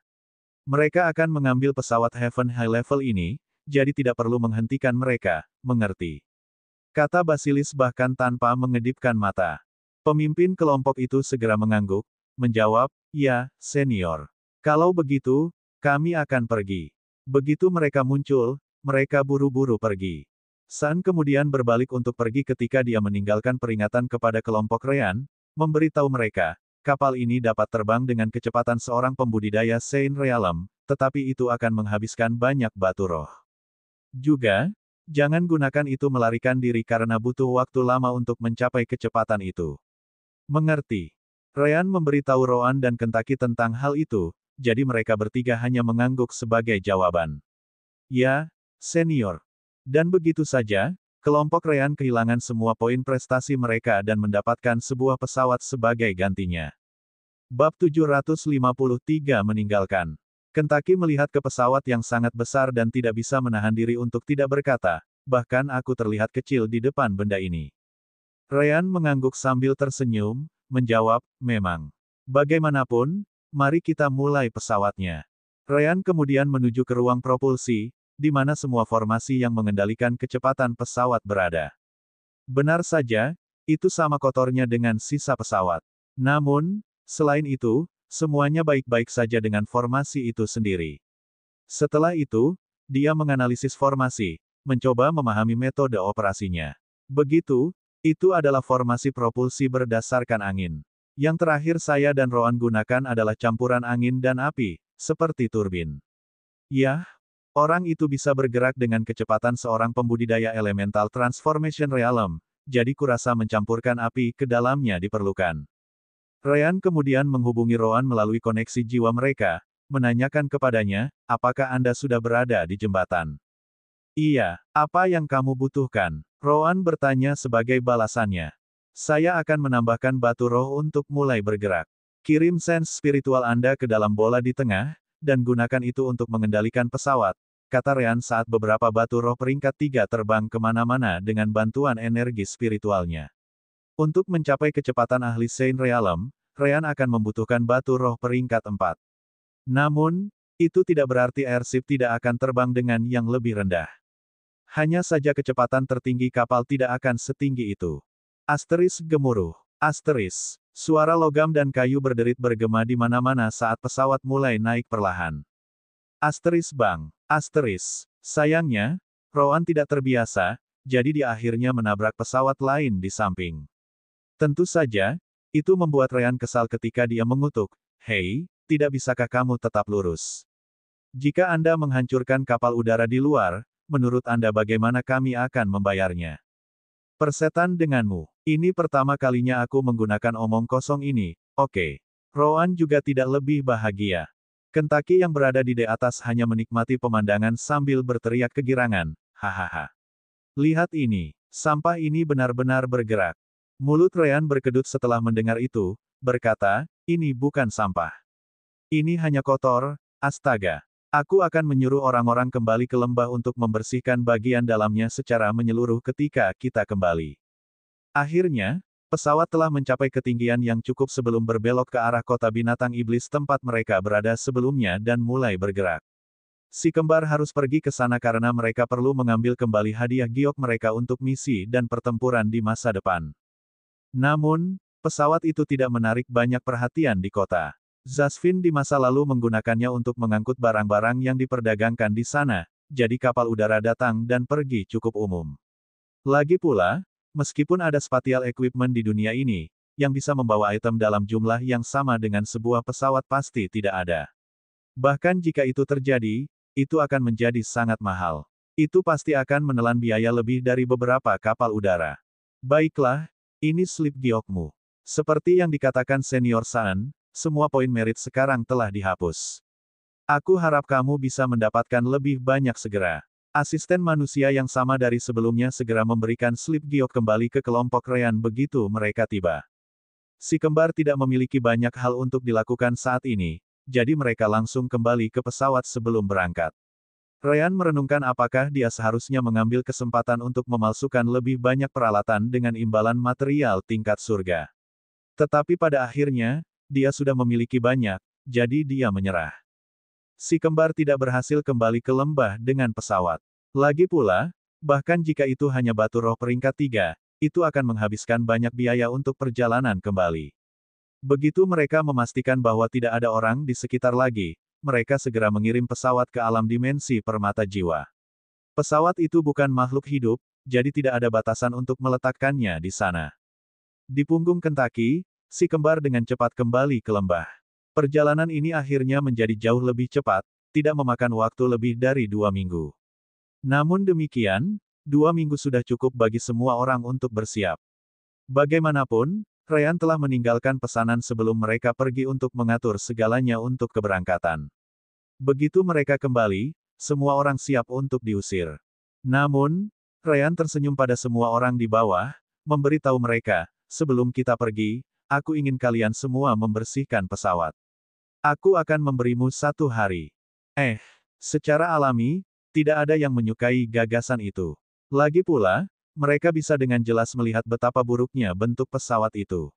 Mereka akan mengambil pesawat Heaven High Level ini, jadi tidak perlu menghentikan mereka, mengerti?" Kata Basilis bahkan tanpa mengedipkan mata. Pemimpin kelompok itu segera mengangguk, menjawab, "Ya, Senior. Kalau begitu, kami akan pergi." Begitu mereka muncul, mereka buru-buru pergi. Saan kemudian berbalik untuk pergi ketika dia meninggalkan peringatan kepada kelompok Ryan, memberitahu mereka, kapal ini dapat terbang dengan kecepatan seorang pembudidaya Saint Realm, tetapi itu akan menghabiskan banyak batu roh. Juga, jangan gunakan itu melarikan diri karena butuh waktu lama untuk mencapai kecepatan itu. Mengerti? Ryan memberitahu Rowan dan Kentucky tentang hal itu, jadi mereka bertiga hanya mengangguk sebagai jawaban. Ya, Senior. Dan begitu saja, kelompok Ryan kehilangan semua poin prestasi mereka dan mendapatkan sebuah pesawat sebagai gantinya. Bab 753 meninggalkan. Kentucky melihat ke pesawat yang sangat besar dan tidak bisa menahan diri untuk tidak berkata, "Bahkan aku terlihat kecil di depan benda ini." Ryan mengangguk sambil tersenyum, menjawab, "Memang. Bagaimanapun, mari kita mulai pesawatnya." Ryan kemudian menuju ke ruang propulsi, di mana semua formasi yang mengendalikan kecepatan pesawat berada. Benar saja, itu sama kotornya dengan sisa pesawat. Namun, selain itu, semuanya baik-baik saja dengan formasi itu sendiri. Setelah itu, dia menganalisis formasi, mencoba memahami metode operasinya. Begitu, itu adalah formasi propulsi berdasarkan angin. Yang terakhir saya dan Rowan gunakan adalah campuran angin dan api, seperti turbin. Yah, orang itu bisa bergerak dengan kecepatan seorang pembudidaya elemental transformation realm, jadi kurasa mencampurkan api ke dalamnya diperlukan. Ryan kemudian menghubungi Rowan melalui koneksi jiwa mereka, menanyakan kepadanya, apakah Anda sudah berada di jembatan? Iya, apa yang kamu butuhkan? Rowan bertanya sebagai balasannya. Saya akan menambahkan batu roh untuk mulai bergerak. Kirim sense spiritual Anda ke dalam bola di tengah, dan gunakan itu untuk mengendalikan pesawat, kata Ryan saat beberapa batu roh peringkat 3 terbang kemana-mana dengan bantuan energi spiritualnya. Untuk mencapai kecepatan ahli Saint Realm, Ryan akan membutuhkan batu roh peringkat 4. Namun, itu tidak berarti airship tidak akan terbang dengan yang lebih rendah. Hanya saja kecepatan tertinggi kapal tidak akan setinggi itu. Asteris gemuruh. Asteris. Suara logam dan kayu berderit bergema di mana-mana saat pesawat mulai naik perlahan. Asteris bang. Asteris. Sayangnya, Rowan tidak terbiasa, jadi dia akhirnya menabrak pesawat lain di samping. Tentu saja, itu membuat Ryan kesal ketika dia mengutuk, "Hei, tidak bisakah kamu tetap lurus? Jika Anda menghancurkan kapal udara di luar, menurut Anda bagaimana kami akan membayarnya?" Persetan denganmu. Ini pertama kalinya aku menggunakan omong kosong ini, oke. Rowan juga tidak lebih bahagia. Kentucky yang berada di atas hanya menikmati pemandangan sambil berteriak kegirangan, hahaha. Lihat ini, sampah ini benar-benar bergerak. Mulut Ryan berkedut setelah mendengar itu, berkata, ini bukan sampah. Ini hanya kotor, astaga. Aku akan menyuruh orang-orang kembali ke lembah untuk membersihkan bagian dalamnya secara menyeluruh ketika kita kembali. Akhirnya, pesawat telah mencapai ketinggian yang cukup sebelum berbelok ke arah kota binatang iblis tempat mereka berada sebelumnya dan mulai bergerak. Si kembar harus pergi ke sana karena mereka perlu mengambil kembali hadiah giok mereka untuk misi dan pertempuran di masa depan. Namun, pesawat itu tidak menarik banyak perhatian di kota. Zasvin di masa lalu menggunakannya untuk mengangkut barang-barang yang diperdagangkan di sana, jadi kapal udara datang dan pergi cukup umum. Lagi pula, meskipun ada spatial equipment di dunia ini, yang bisa membawa item dalam jumlah yang sama dengan sebuah pesawat pasti tidak ada. Bahkan jika itu terjadi, itu akan menjadi sangat mahal. Itu pasti akan menelan biaya lebih dari beberapa kapal udara. Baiklah, ini slip giokmu. Seperti yang dikatakan Senior San, semua poin merit sekarang telah dihapus. Aku harap kamu bisa mendapatkan lebih banyak segera. Asisten manusia yang sama dari sebelumnya segera memberikan slip giok kembali ke kelompok Ryan begitu mereka tiba. Si kembar tidak memiliki banyak hal untuk dilakukan saat ini, jadi mereka langsung kembali ke pesawat sebelum berangkat. Ryan merenungkan apakah dia seharusnya mengambil kesempatan untuk memalsukan lebih banyak peralatan dengan imbalan material tingkat surga. Tetapi pada akhirnya, dia sudah memiliki banyak, jadi dia menyerah. Si kembar tidak berhasil kembali ke lembah dengan pesawat. Lagi pula, bahkan jika itu hanya batu roh peringkat 3, itu akan menghabiskan banyak biaya untuk perjalanan kembali. Begitu mereka memastikan bahwa tidak ada orang di sekitar lagi, mereka segera mengirim pesawat ke alam dimensi permata jiwa. Pesawat itu bukan makhluk hidup, jadi tidak ada batasan untuk meletakkannya di sana. Di punggung Kentucky, si kembar dengan cepat kembali ke lembah. Perjalanan ini akhirnya menjadi jauh lebih cepat, tidak memakan waktu lebih dari 2 minggu. Namun demikian, 2 minggu sudah cukup bagi semua orang untuk bersiap. Bagaimanapun, Ryan telah meninggalkan pesanan sebelum mereka pergi untuk mengatur segalanya untuk keberangkatan. Begitu mereka kembali, semua orang siap untuk diusir. Namun, Ryan tersenyum pada semua orang di bawah, memberitahu mereka, sebelum kita pergi, aku ingin kalian semua membersihkan pesawat. Aku akan memberimu 1 hari. Secara alami, tidak ada yang menyukai gagasan itu. Lagi pula, mereka bisa dengan jelas melihat betapa buruknya bentuk pesawat itu.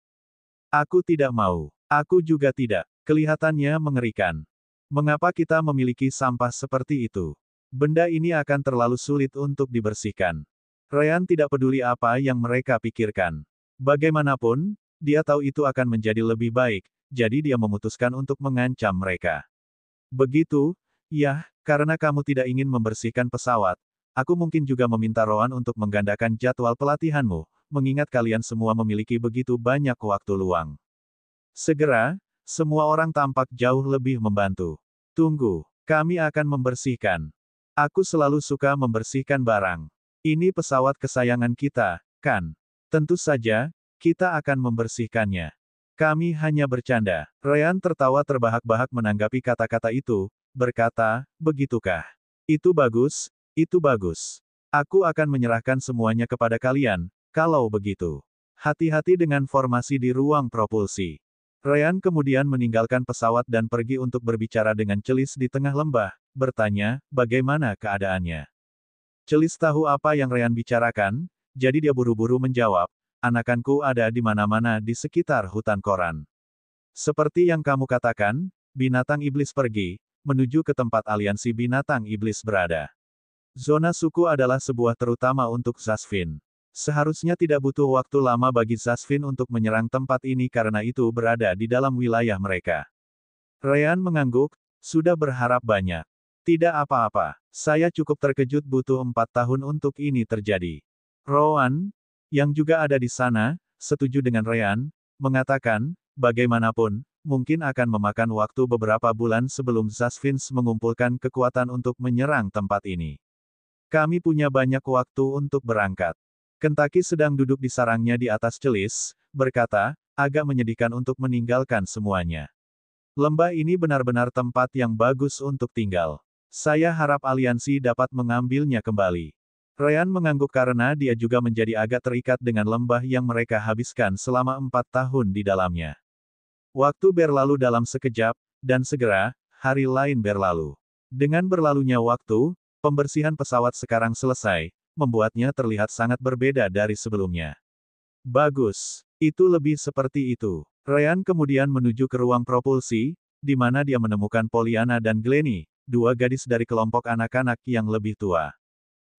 Aku tidak mau. Aku juga tidak. Kelihatannya mengerikan. Mengapa kita memiliki sampah seperti itu? Benda ini akan terlalu sulit untuk dibersihkan. Ryan tidak peduli apa yang mereka pikirkan. Bagaimanapun, dia tahu itu akan menjadi lebih baik, jadi dia memutuskan untuk mengancam mereka. Begitu, ya, karena kamu tidak ingin membersihkan pesawat, aku mungkin juga meminta Rowan untuk menggandakan jadwal pelatihanmu, mengingat kalian semua memiliki begitu banyak waktu luang. Segera, semua orang tampak jauh lebih membantu. Tunggu, kami akan membersihkan. Aku selalu suka membersihkan barang. Ini pesawat kesayangan kita, kan? Tentu saja, kita akan membersihkannya. Kami hanya bercanda. Ryan tertawa terbahak-bahak menanggapi kata-kata itu, berkata, begitukah? Itu bagus, itu bagus. Aku akan menyerahkan semuanya kepada kalian, kalau begitu. Hati-hati dengan formasi di ruang propulsi. Ryan kemudian meninggalkan pesawat dan pergi untuk berbicara dengan Celis di tengah lembah, bertanya, bagaimana keadaannya. Celis tahu apa yang Ryan bicarakan, jadi dia buru-buru menjawab, anakanku ada di mana-mana di sekitar hutan koran. Seperti yang kamu katakan, binatang iblis pergi, menuju ke tempat aliansi binatang iblis berada. Zona suku adalah sebuah terutama untuk Zasvin. Seharusnya tidak butuh waktu lama bagi Zasvin untuk menyerang tempat ini karena itu berada di dalam wilayah mereka. Ryan mengangguk, sudah berharap banyak. Tidak apa-apa, saya cukup terkejut butuh 4 tahun untuk ini terjadi. Rowan, yang juga ada di sana, setuju dengan Ryan, mengatakan, bagaimanapun, mungkin akan memakan waktu beberapa bulan sebelum Zasvin mengumpulkan kekuatan untuk menyerang tempat ini. Kami punya banyak waktu untuk berangkat. Kentaki sedang duduk di sarangnya di atas Celis, berkata, agak menyedihkan untuk meninggalkan semuanya. Lembah ini benar-benar tempat yang bagus untuk tinggal. Saya harap aliansi dapat mengambilnya kembali. Ryan mengangguk karena dia juga menjadi agak terikat dengan lembah yang mereka habiskan selama 4 tahun di dalamnya. Waktu berlalu dalam sekejap, dan segera, hari lain berlalu. Dengan berlalunya waktu, pembersihan pesawat sekarang selesai, membuatnya terlihat sangat berbeda dari sebelumnya. Bagus. Itu lebih seperti itu. Ryan kemudian menuju ke ruang propulsi, di mana dia menemukan Pollyanna dan Glennie, 2 gadis dari kelompok anak-anak yang lebih tua.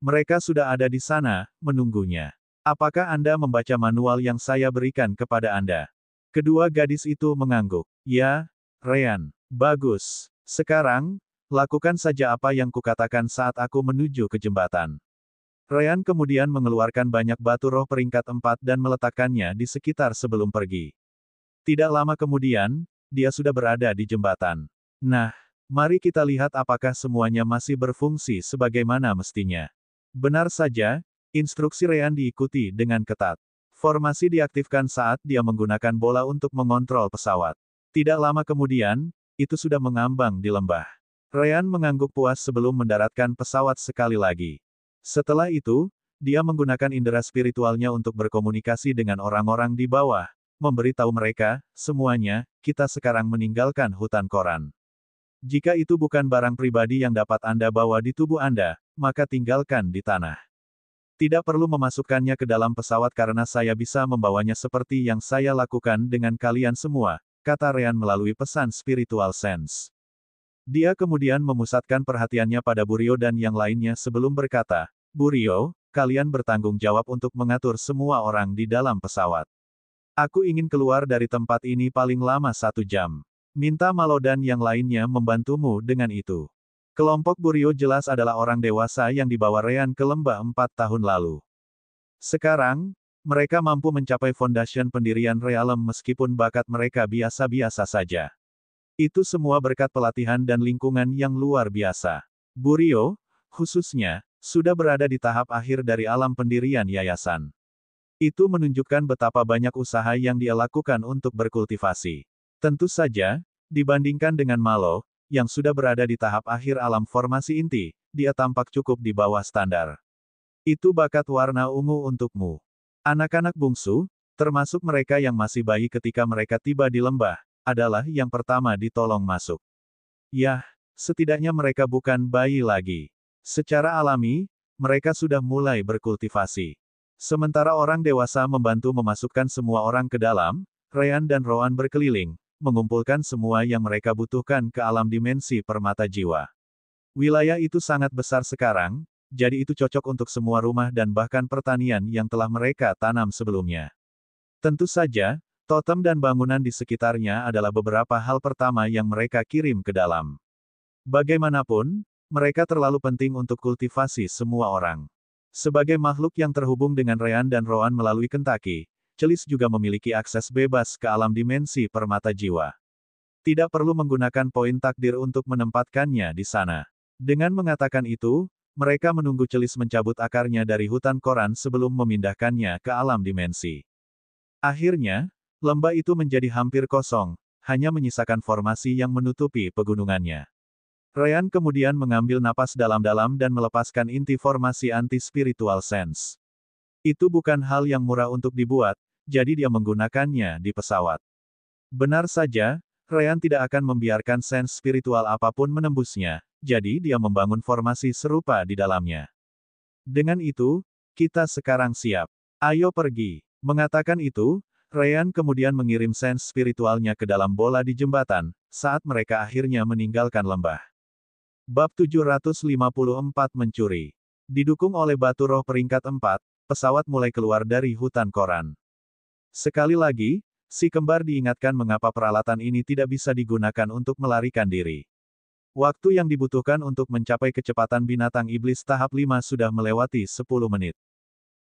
Mereka sudah ada di sana, menunggunya. Apakah Anda membaca manual yang saya berikan kepada Anda? Kedua gadis itu mengangguk. Ya, Ryan. Bagus. Sekarang, lakukan saja apa yang kukatakan saat aku menuju ke jembatan. Ryan kemudian mengeluarkan banyak batu roh peringkat 4 dan meletakkannya di sekitar sebelum pergi. Tidak lama kemudian, dia sudah berada di jembatan. Nah, mari kita lihat apakah semuanya masih berfungsi sebagaimana mestinya. Benar saja, instruksi Ryan diikuti dengan ketat. Formasi diaktifkan saat dia menggunakan bola untuk mengontrol pesawat. Tidak lama kemudian, itu sudah mengambang di lembah. Ryan mengangguk puas sebelum mendaratkan pesawat sekali lagi. Setelah itu, dia menggunakan indera spiritualnya untuk berkomunikasi dengan orang-orang di bawah, memberitahu mereka, semuanya, kita sekarang meninggalkan hutan koran. Jika itu bukan barang pribadi yang dapat Anda bawa di tubuh Anda, maka tinggalkan di tanah. Tidak perlu memasukkannya ke dalam pesawat karena saya bisa membawanya seperti yang saya lakukan dengan kalian semua, kata Ryan melalui pesan spiritual sense. Dia kemudian memusatkan perhatiannya pada Burio dan yang lainnya sebelum berkata, Burio, kalian bertanggung jawab untuk mengatur semua orang di dalam pesawat. Aku ingin keluar dari tempat ini paling lama 1 jam. Minta Malo dan yang lainnya membantumu dengan itu. Kelompok Burio jelas adalah orang dewasa yang dibawa Ryan ke lembah 4 tahun lalu. Sekarang, mereka mampu mencapai fondasi pendirian Realem meskipun bakat mereka biasa-biasa saja. Itu semua berkat pelatihan dan lingkungan yang luar biasa. Burio, khususnya, sudah berada di tahap akhir dari alam pendirian yayasan. Itu menunjukkan betapa banyak usaha yang dia lakukan untuk berkultivasi. Tentu saja, dibandingkan dengan Malo, yang sudah berada di tahap akhir alam formasi inti, dia tampak cukup di bawah standar. Itu bakat warna ungu untukmu. Anak-anak bungsu, termasuk mereka yang masih bayi ketika mereka tiba di lembah, adalah yang pertama ditolong masuk. Yah, setidaknya mereka bukan bayi lagi. Secara alami, mereka sudah mulai berkultivasi. Sementara orang dewasa membantu memasukkan semua orang ke dalam, Ryan dan Rowan berkeliling, mengumpulkan semua yang mereka butuhkan ke alam dimensi permata jiwa. Wilayah itu sangat besar sekarang, jadi itu cocok untuk semua rumah dan bahkan pertanian yang telah mereka tanam sebelumnya. Tentu saja, totem dan bangunan di sekitarnya adalah beberapa hal pertama yang mereka kirim ke dalam. Bagaimanapun, mereka terlalu penting untuk kultivasi semua orang. Sebagai makhluk yang terhubung dengan Ryan dan Rowan melalui Kentaki, Celis juga memiliki akses bebas ke alam dimensi permata jiwa. Tidak perlu menggunakan poin takdir untuk menempatkannya di sana. Dengan mengatakan itu, mereka menunggu Celis mencabut akarnya dari hutan koran sebelum memindahkannya ke alam dimensi. Akhirnya, lembah itu menjadi hampir kosong, hanya menyisakan formasi yang menutupi pegunungannya. Ryan kemudian mengambil napas dalam-dalam dan melepaskan inti formasi anti-spiritual sense. Itu bukan hal yang murah untuk dibuat, jadi dia menggunakannya di pesawat. Benar saja, Ryan tidak akan membiarkan sense spiritual apapun menembusnya, jadi dia membangun formasi serupa di dalamnya. Dengan itu, kita sekarang siap. Ayo pergi. Mengatakan itu, Ryan kemudian mengirim sense spiritualnya ke dalam bola di jembatan, saat mereka akhirnya meninggalkan lembah. Bab 754 Mencuri. Didukung oleh batu roh peringkat 4, pesawat mulai keluar dari hutan koran. Sekali lagi, si kembar diingatkan mengapa peralatan ini tidak bisa digunakan untuk melarikan diri. Waktu yang dibutuhkan untuk mencapai kecepatan binatang iblis tahap 5 sudah melewati 10 menit.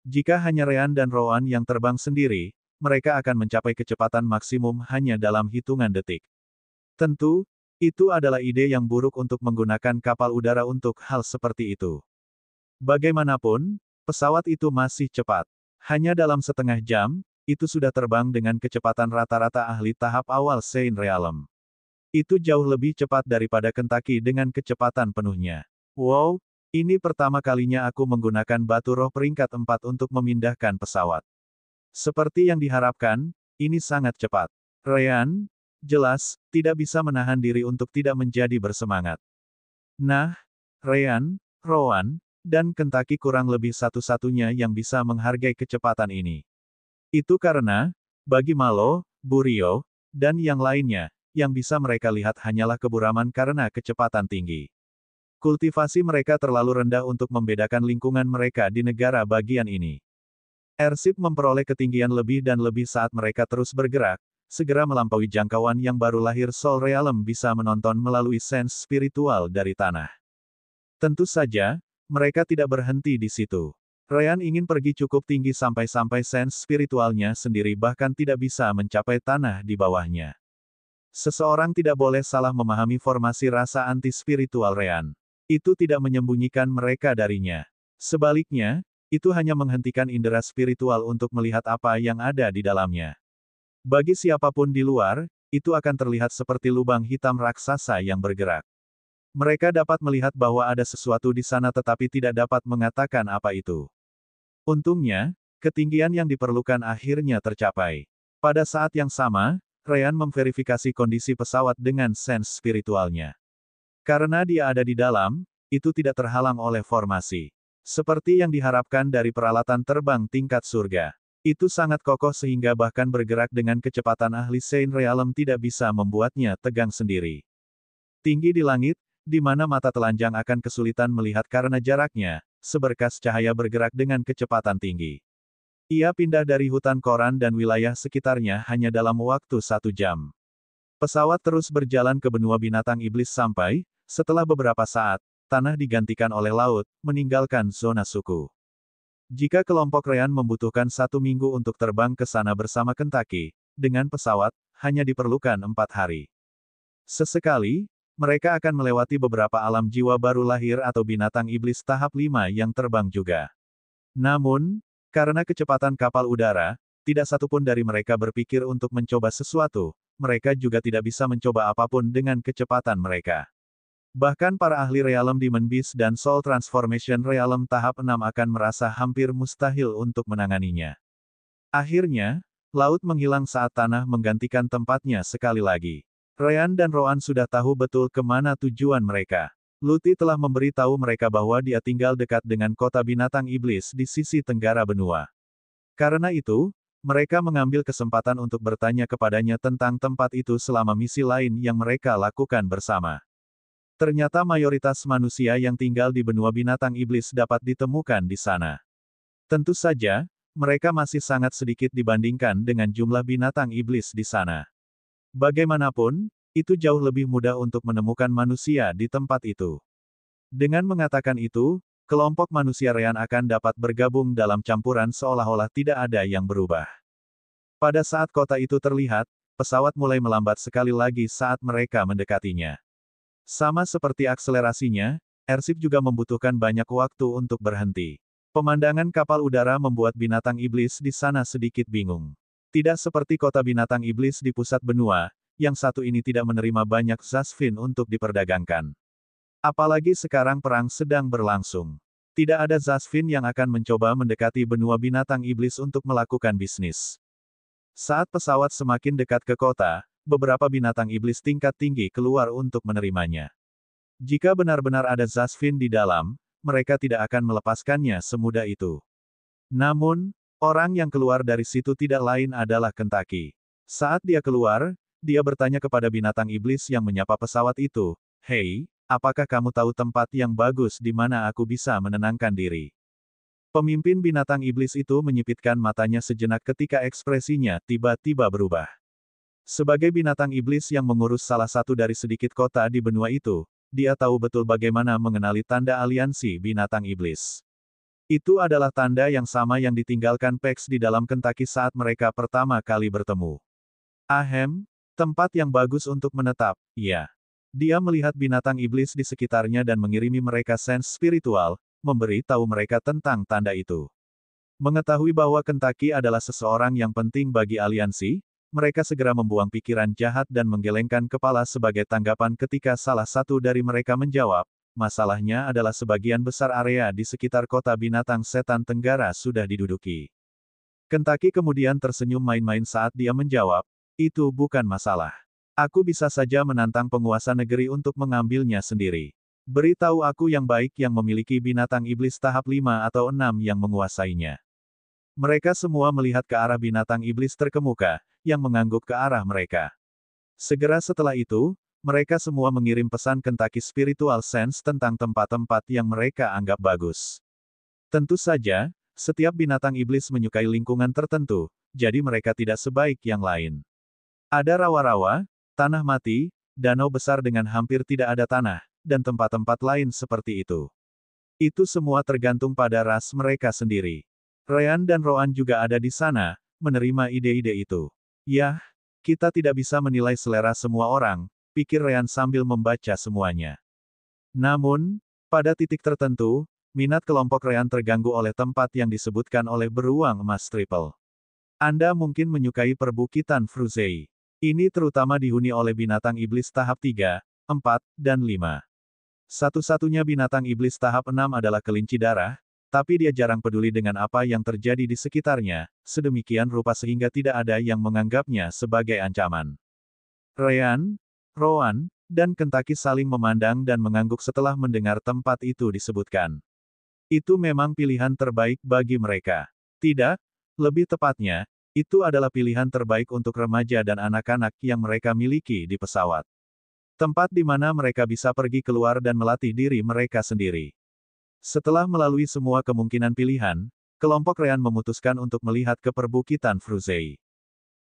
Jika hanya Ryan dan Rowan yang terbang sendiri, mereka akan mencapai kecepatan maksimum hanya dalam hitungan detik. Tentu, itu adalah ide yang buruk untuk menggunakan kapal udara untuk hal seperti itu. Bagaimanapun, pesawat itu masih cepat. Hanya dalam setengah jam, itu sudah terbang dengan kecepatan rata-rata ahli tahap awal Saint Realm. Itu jauh lebih cepat daripada Kentucky dengan kecepatan penuhnya. Wow, ini pertama kalinya aku menggunakan batu roh peringkat 4 untuk memindahkan pesawat. Seperti yang diharapkan, ini sangat cepat. Ryan, jelas, tidak bisa menahan diri untuk tidak menjadi bersemangat. Nah, Ryan, Rowan, dan Kentucky kurang lebih satu-satunya yang bisa menghargai kecepatan ini. Itu karena, bagi Malo, Burio, dan yang lainnya, yang bisa mereka lihat hanyalah keburaman karena kecepatan tinggi. Kultivasi mereka terlalu rendah untuk membedakan lingkungan mereka di negara bagian ini. Airship memperoleh ketinggian lebih dan lebih saat mereka terus bergerak, segera melampaui jangkauan yang baru lahir Soul Realm bisa menonton melalui sense spiritual dari tanah. Tentu saja, mereka tidak berhenti di situ. Ryan ingin pergi cukup tinggi sampai-sampai sense spiritualnya sendiri bahkan tidak bisa mencapai tanah di bawahnya. Seseorang tidak boleh salah memahami formasi rasa anti-spiritual Ryan. Itu tidak menyembunyikan mereka darinya. Sebaliknya, itu hanya menghentikan indera spiritual untuk melihat apa yang ada di dalamnya. Bagi siapapun di luar, itu akan terlihat seperti lubang hitam raksasa yang bergerak. Mereka dapat melihat bahwa ada sesuatu di sana tetapi tidak dapat mengatakan apa itu. Untungnya, ketinggian yang diperlukan akhirnya tercapai. Pada saat yang sama, Ryan memverifikasi kondisi pesawat dengan sense spiritualnya. Karena dia ada di dalam, itu tidak terhalang oleh formasi. Seperti yang diharapkan dari peralatan terbang tingkat surga. Itu sangat kokoh sehingga bahkan bergerak dengan kecepatan ahli Saint Realm tidak bisa membuatnya tegang sendiri. Tinggi di langit, di mana mata telanjang akan kesulitan melihat karena jaraknya, seberkas cahaya bergerak dengan kecepatan tinggi. Ia pindah dari hutan koran dan wilayah sekitarnya hanya dalam waktu 1 jam. Pesawat terus berjalan ke benua binatang iblis sampai, setelah beberapa saat, tanah digantikan oleh laut, meninggalkan zona suku. Jika kelompok Ryan membutuhkan 1 minggu untuk terbang ke sana bersama Kentucky, dengan pesawat, hanya diperlukan 4 hari. Sesekali, mereka akan melewati beberapa alam jiwa baru lahir atau binatang iblis tahap 5 yang terbang juga. Namun, karena kecepatan kapal udara, tidak satupun dari mereka berpikir untuk mencoba sesuatu, mereka juga tidak bisa mencoba apapun dengan kecepatan mereka. Bahkan para ahli Realm Demon Beast dan Soul Transformation Realm tahap 6 akan merasa hampir mustahil untuk menanganinya. Akhirnya, laut menghilang saat tanah menggantikan tempatnya sekali lagi. Ryan dan Rowan sudah tahu betul kemana tujuan mereka. Luti telah memberitahu mereka bahwa dia tinggal dekat dengan kota binatang iblis di sisi tenggara benua. Karena itu, mereka mengambil kesempatan untuk bertanya kepadanya tentang tempat itu selama misi lain yang mereka lakukan bersama. Ternyata mayoritas manusia yang tinggal di benua binatang iblis dapat ditemukan di sana. Tentu saja, mereka masih sangat sedikit dibandingkan dengan jumlah binatang iblis di sana. Bagaimanapun, itu jauh lebih mudah untuk menemukan manusia di tempat itu. Dengan mengatakan itu, kelompok manusia Ryan akan dapat bergabung dalam campuran seolah-olah tidak ada yang berubah. Pada saat kota itu terlihat, pesawat mulai melambat sekali lagi saat mereka mendekatinya. Sama seperti akselerasinya, airship juga membutuhkan banyak waktu untuk berhenti. Pemandangan kapal udara membuat binatang iblis di sana sedikit bingung. Tidak seperti kota binatang iblis di pusat benua, yang satu ini tidak menerima banyak Zasvin untuk diperdagangkan. Apalagi sekarang perang sedang berlangsung. Tidak ada Zasvin yang akan mencoba mendekati benua binatang iblis untuk melakukan bisnis. Saat pesawat semakin dekat ke kota, beberapa binatang iblis tingkat tinggi keluar untuk menerimanya. Jika benar-benar ada Zasvin di dalam, mereka tidak akan melepaskannya semudah itu. Namun, orang yang keluar dari situ tidak lain adalah Kentucky. Saat dia keluar, dia bertanya kepada binatang iblis yang menyapa pesawat itu, "Hei, apakah kamu tahu tempat yang bagus di mana aku bisa menenangkan diri?" Pemimpin binatang iblis itu menyipitkan matanya sejenak ketika ekspresinya tiba-tiba berubah. Sebagai binatang iblis yang mengurus salah satu dari sedikit kota di benua itu, dia tahu betul bagaimana mengenali tanda aliansi binatang iblis. Itu adalah tanda yang sama yang ditinggalkan Pax di dalam Kentucky saat mereka pertama kali bertemu. Ahem, tempat yang bagus untuk menetap, ya. Dia melihat binatang iblis di sekitarnya dan mengirimi mereka sense spiritual, memberi tahu mereka tentang tanda itu. Mengetahui bahwa Kentucky adalah seseorang yang penting bagi aliansi, mereka segera membuang pikiran jahat dan menggelengkan kepala sebagai tanggapan ketika salah satu dari mereka menjawab, masalahnya adalah sebagian besar area di sekitar kota binatang setan tenggara sudah diduduki. Kentucky kemudian tersenyum main-main saat dia menjawab, itu bukan masalah. Aku bisa saja menantang penguasa negeri untuk mengambilnya sendiri. Beritahu aku yang baik yang memiliki binatang iblis tahap 5 atau 6 yang menguasainya. Mereka semua melihat ke arah binatang iblis terkemuka, yang mengangguk ke arah mereka. Segera setelah itu, mereka semua mengirim pesan Kentucky Spiritual Sense tentang tempat-tempat yang mereka anggap bagus. Tentu saja, setiap binatang iblis menyukai lingkungan tertentu, jadi mereka tidak sebaik yang lain. Ada rawa-rawa, tanah mati, danau besar dengan hampir tidak ada tanah, dan tempat-tempat lain seperti itu. Itu semua tergantung pada ras mereka sendiri. Ryan dan Roan juga ada di sana, menerima ide-ide itu. Yah, kita tidak bisa menilai selera semua orang, pikir Ryan sambil membaca semuanya. Namun, pada titik tertentu, minat kelompok Ryan terganggu oleh tempat yang disebutkan oleh beruang emas triple. Anda mungkin menyukai perbukitan Fruzei. Ini terutama dihuni oleh binatang iblis tahap 3, 4, dan 5. Satu-satunya binatang iblis tahap 6 adalah kelinci darah, tapi dia jarang peduli dengan apa yang terjadi di sekitarnya, sedemikian rupa sehingga tidak ada yang menganggapnya sebagai ancaman. Ryan, Rowan, dan Kentucky saling memandang dan mengangguk setelah mendengar tempat itu disebutkan. Itu memang pilihan terbaik bagi mereka. Tidak, lebih tepatnya, itu adalah pilihan terbaik untuk remaja dan anak-anak yang mereka miliki di pesawat. Tempat di mana mereka bisa pergi keluar dan melatih diri mereka sendiri. Setelah melalui semua kemungkinan pilihan, kelompok Ryan memutuskan untuk melihat ke perbukitan Fruzei.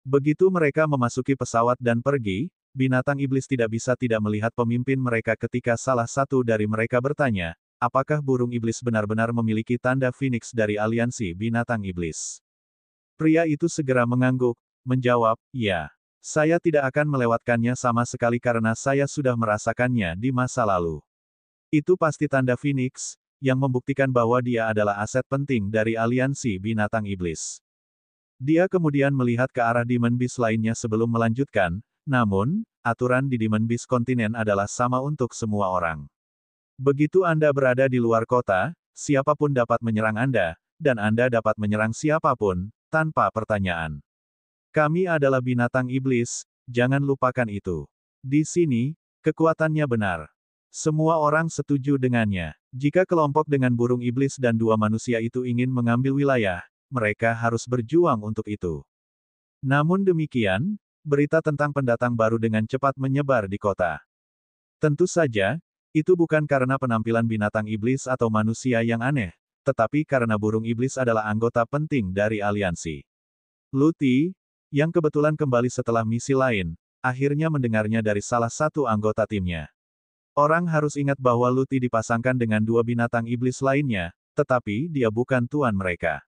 Begitu mereka memasuki pesawat dan pergi, binatang iblis tidak bisa tidak melihat pemimpin mereka ketika salah satu dari mereka bertanya, apakah burung iblis benar-benar memiliki tanda Phoenix dari aliansi binatang iblis? Pria itu segera mengangguk, menjawab, ya. Saya tidak akan melewatkannya sama sekali karena saya sudah merasakannya di masa lalu. Itu pasti tanda Phoenix, yang membuktikan bahwa dia adalah aset penting dari aliansi binatang iblis. Dia kemudian melihat ke arah Demon Beast lainnya sebelum melanjutkan, namun, aturan di Demon Beast kontinen adalah sama untuk semua orang. Begitu Anda berada di luar kota, siapapun dapat menyerang Anda, dan Anda dapat menyerang siapapun, tanpa pertanyaan. Kami adalah binatang iblis, jangan lupakan itu. Di sini, kekuatannya benar. Semua orang setuju dengannya. Jika kelompok dengan burung iblis dan dua manusia itu ingin mengambil wilayah, mereka harus berjuang untuk itu. Namun demikian, berita tentang pendatang baru dengan cepat menyebar di kota. Tentu saja, itu bukan karena penampilan binatang iblis atau manusia yang aneh, tetapi karena burung iblis adalah anggota penting dari aliansi. Luti, yang kebetulan kembali setelah misi lain, akhirnya mendengarnya dari salah satu anggota timnya. Orang harus ingat bahwa Luti dipasangkan dengan dua binatang iblis lainnya, tetapi dia bukan tuan mereka.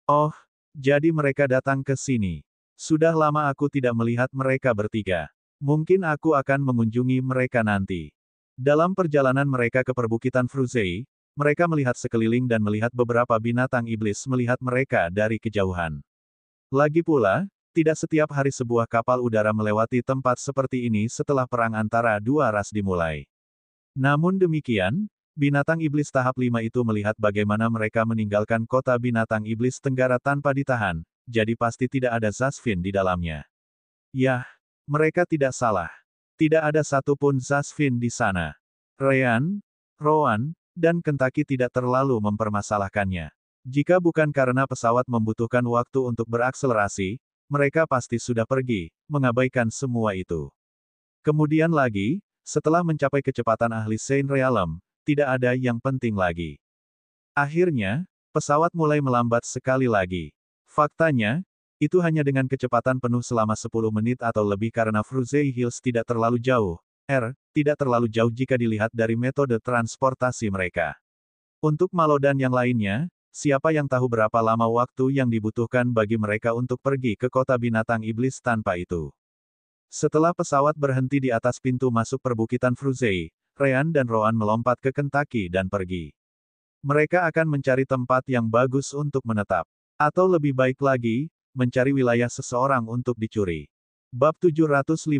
Oh, jadi mereka datang ke sini. Sudah lama aku tidak melihat mereka bertiga. Mungkin aku akan mengunjungi mereka nanti. Dalam perjalanan mereka ke perbukitan Fruzei, mereka melihat sekeliling dan melihat beberapa binatang iblis melihat mereka dari kejauhan. Lagi pula, tidak setiap hari sebuah kapal udara melewati tempat seperti ini setelah perang antara dua ras dimulai. Namun demikian, binatang iblis tahap 5 itu melihat bagaimana mereka meninggalkan kota binatang iblis Tenggara tanpa ditahan, jadi pasti tidak ada Zasvin di dalamnya. Yah, mereka tidak salah. Tidak ada satupun Zasvin di sana. Ryan, Rowan, dan Kentucky tidak terlalu mempermasalahkannya. Jika bukan karena pesawat membutuhkan waktu untuk berakselerasi, mereka pasti sudah pergi, mengabaikan semua itu. Kemudian lagi, setelah mencapai kecepatan ahli Saint Realm, tidak ada yang penting lagi. Akhirnya, pesawat mulai melambat sekali lagi. Faktanya, itu hanya dengan kecepatan penuh selama 10 menit atau lebih karena Fruzei Hills tidak terlalu jauh. Tidak terlalu jauh jika dilihat dari metode transportasi mereka. Untuk Malo dan yang lainnya, siapa yang tahu berapa lama waktu yang dibutuhkan bagi mereka untuk pergi ke kota binatang iblis tanpa itu. Setelah pesawat berhenti di atas pintu masuk perbukitan Fruzei, Ryan dan Rowan melompat ke Kentucky dan pergi. Mereka akan mencari tempat yang bagus untuk menetap. Atau lebih baik lagi, mencari wilayah seseorang untuk dicuri. Bab 755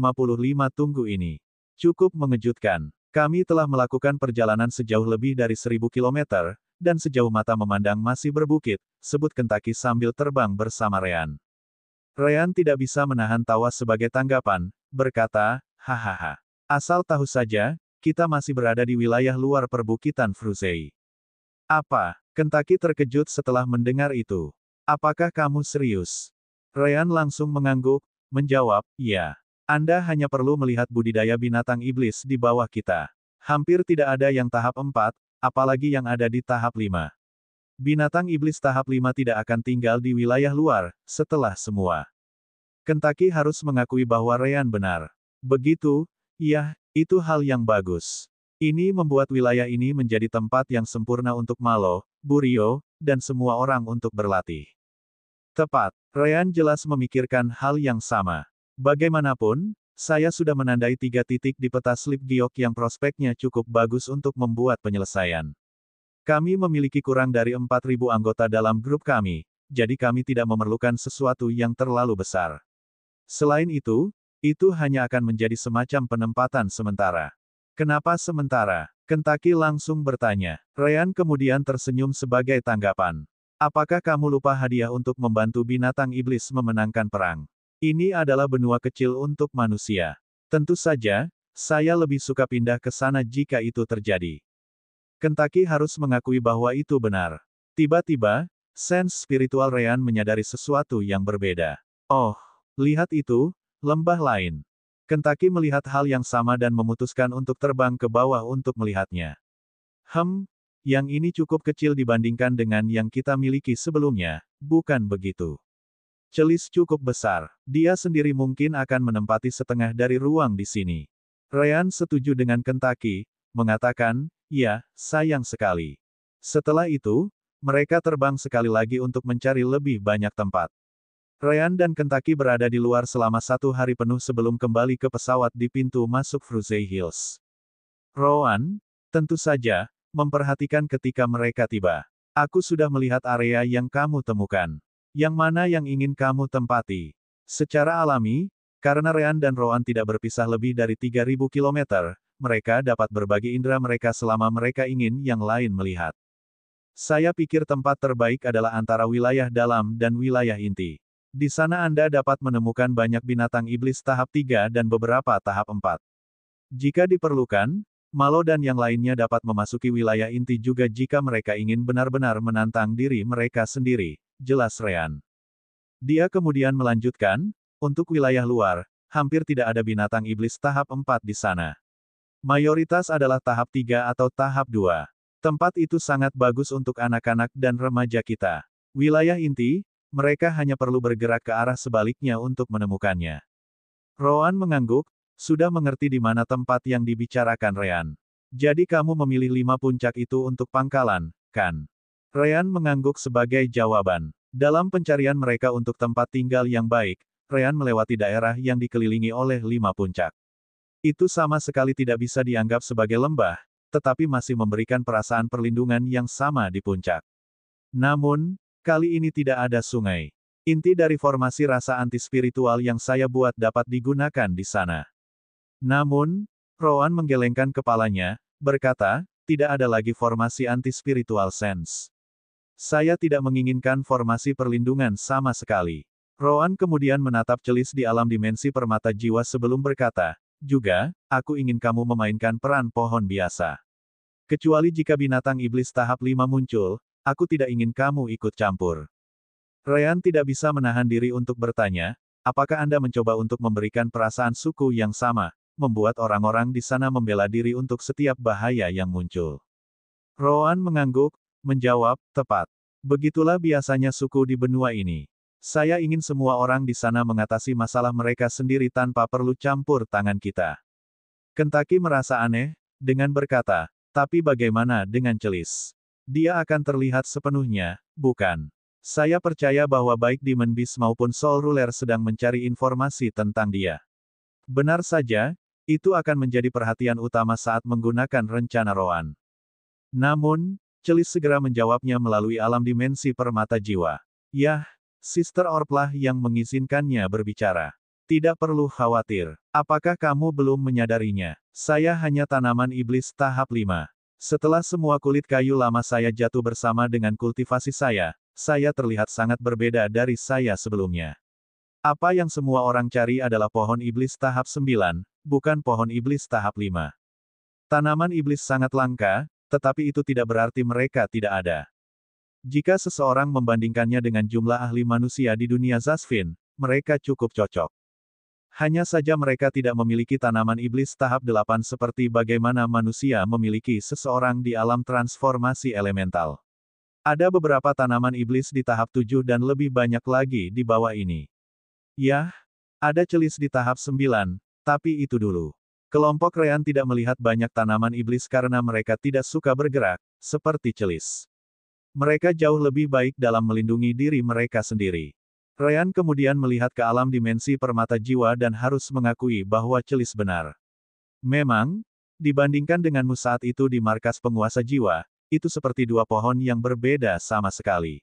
tunggu ini. Cukup mengejutkan. Kami telah melakukan perjalanan sejauh lebih dari 1000 km, dan sejauh mata memandang masih berbukit, sebut Kentucky sambil terbang bersama Ryan. Ryan tidak bisa menahan tawa sebagai tanggapan, berkata, hahaha. Asal tahu saja, kita masih berada di wilayah luar perbukitan Fruzei. Apa? Kentucky terkejut setelah mendengar itu. Apakah kamu serius? Ryan langsung mengangguk, menjawab, ya. Anda hanya perlu melihat budidaya binatang iblis di bawah kita. Hampir tidak ada yang tahap 4, apalagi yang ada di tahap 5. Binatang iblis tahap 5 tidak akan tinggal di wilayah luar, setelah semua. Kentucky harus mengakui bahwa Ryan benar. Begitu, ya, itu hal yang bagus. Ini membuat wilayah ini menjadi tempat yang sempurna untuk Malo, Burio, dan semua orang untuk berlatih. Tepat, Ryan jelas memikirkan hal yang sama. Bagaimanapun, saya sudah menandai 3 titik di peta slip giok yang prospeknya cukup bagus untuk membuat penyelesaian. Kami memiliki kurang dari 4.000 anggota dalam grup kami, jadi kami tidak memerlukan sesuatu yang terlalu besar. Selain itu hanya akan menjadi semacam penempatan sementara. Kenapa sementara? Kentucky langsung bertanya. Ryan kemudian tersenyum sebagai tanggapan. Apakah kamu lupa hadiah untuk membantu binatang iblis memenangkan perang? Ini adalah benua kecil untuk manusia. Tentu saja, saya lebih suka pindah ke sana jika itu terjadi. Kentucky harus mengakui bahwa itu benar. Tiba-tiba, sense spiritual Ryan menyadari sesuatu yang berbeda. Oh, lihat itu, lembah lain. Kentucky melihat hal yang sama dan memutuskan untuk terbang ke bawah untuk melihatnya. Yang ini cukup kecil dibandingkan dengan yang kita miliki sebelumnya, bukan begitu? Celis cukup besar. Dia sendiri mungkin akan menempati setengah dari ruang di sini. Ryan setuju dengan Kentucky, mengatakan, ya, sayang sekali. Setelah itu, mereka terbang sekali lagi untuk mencari lebih banyak tempat. Ryan dan Kentucky berada di luar selama 1 hari penuh sebelum kembali ke pesawat di pintu masuk Fruzei Hills. Rowan, tentu saja, memperhatikan ketika mereka tiba. Aku sudah melihat area yang kamu temukan. Yang mana yang ingin kamu tempati? Secara alami, karena Ryan dan Rowan tidak berpisah lebih dari 3.000 km, mereka dapat berbagi indera mereka selama mereka ingin yang lain melihat. Saya pikir tempat terbaik adalah antara wilayah dalam dan wilayah inti. Di sana Anda dapat menemukan banyak binatang iblis tahap 3 dan beberapa tahap 4. Jika diperlukan, Malo dan yang lainnya dapat memasuki wilayah inti juga jika mereka ingin benar-benar menantang diri mereka sendiri, jelas Ryan. Dia kemudian melanjutkan, untuk wilayah luar, hampir tidak ada binatang iblis tahap 4 di sana. Mayoritas adalah tahap 3 atau tahap 2. Tempat itu sangat bagus untuk anak-anak dan remaja kita. Wilayah inti, mereka hanya perlu bergerak ke arah sebaliknya untuk menemukannya. Rowan mengangguk, sudah mengerti di mana tempat yang dibicarakan Ryan. Jadi kamu memilih 5 puncak itu untuk pangkalan, kan? Ryan mengangguk sebagai jawaban. Dalam pencarian mereka untuk tempat tinggal yang baik, Ryan melewati daerah yang dikelilingi oleh 5 puncak. Itu sama sekali tidak bisa dianggap sebagai lembah, tetapi masih memberikan perasaan perlindungan yang sama di puncak. Namun, kali ini tidak ada sungai. Inti dari formasi rasa anti-spiritual yang saya buat dapat digunakan di sana. Namun, Rowan menggelengkan kepalanya, berkata, tidak ada lagi formasi anti-spiritual sense. Saya tidak menginginkan formasi perlindungan sama sekali. Rowan kemudian menatap celis di alam dimensi permata jiwa sebelum berkata, juga, aku ingin kamu memainkan peran pohon biasa. Kecuali jika binatang iblis tahap 5 muncul, aku tidak ingin kamu ikut campur. Ryan tidak bisa menahan diri untuk bertanya, apakah Anda mencoba untuk memberikan perasaan suku yang sama, membuat orang-orang di sana membela diri untuk setiap bahaya yang muncul? Rowan mengangguk, menjawab, tepat. Begitulah biasanya suku di benua ini. Saya ingin semua orang di sana mengatasi masalah mereka sendiri tanpa perlu campur tangan kita. Kentucky merasa aneh, dengan berkata, tapi bagaimana dengan celis? Dia akan terlihat sepenuhnya, bukan? Saya percaya bahwa baik Demon Beast maupun Soul Ruler sedang mencari informasi tentang dia. Benar saja, itu akan menjadi perhatian utama saat menggunakan rencana Rowan. Namun, celis segera menjawabnya melalui alam dimensi permata jiwa. Yah, Sister Orplah yang mengizinkannya berbicara. Tidak perlu khawatir. Apakah kamu belum menyadarinya? Saya hanya tanaman iblis tahap 5. Setelah semua kulit kayu lama saya jatuh bersama dengan kultivasi saya terlihat sangat berbeda dari saya sebelumnya. Apa yang semua orang cari adalah pohon iblis tahap 9, bukan pohon iblis tahap 5. Tanaman iblis sangat langka, tetapi itu tidak berarti mereka tidak ada. Jika seseorang membandingkannya dengan jumlah ahli manusia di dunia Zasvin, mereka cukup cocok. Hanya saja mereka tidak memiliki tanaman iblis tahap 8 seperti bagaimana manusia memiliki seseorang di alam transformasi elemental. Ada beberapa tanaman iblis di tahap 7 dan lebih banyak lagi di bawah ini. Yah, ada celis di tahap 9, tapi itu dulu. Kelompok Ryan tidak melihat banyak tanaman iblis karena mereka tidak suka bergerak, seperti celis. Mereka jauh lebih baik dalam melindungi diri mereka sendiri. Ryan kemudian melihat ke alam dimensi permata jiwa dan harus mengakui bahwa celis benar. Memang, dibandingkan denganmu saat itu di markas penguasa jiwa, itu seperti dua pohon yang berbeda sama sekali.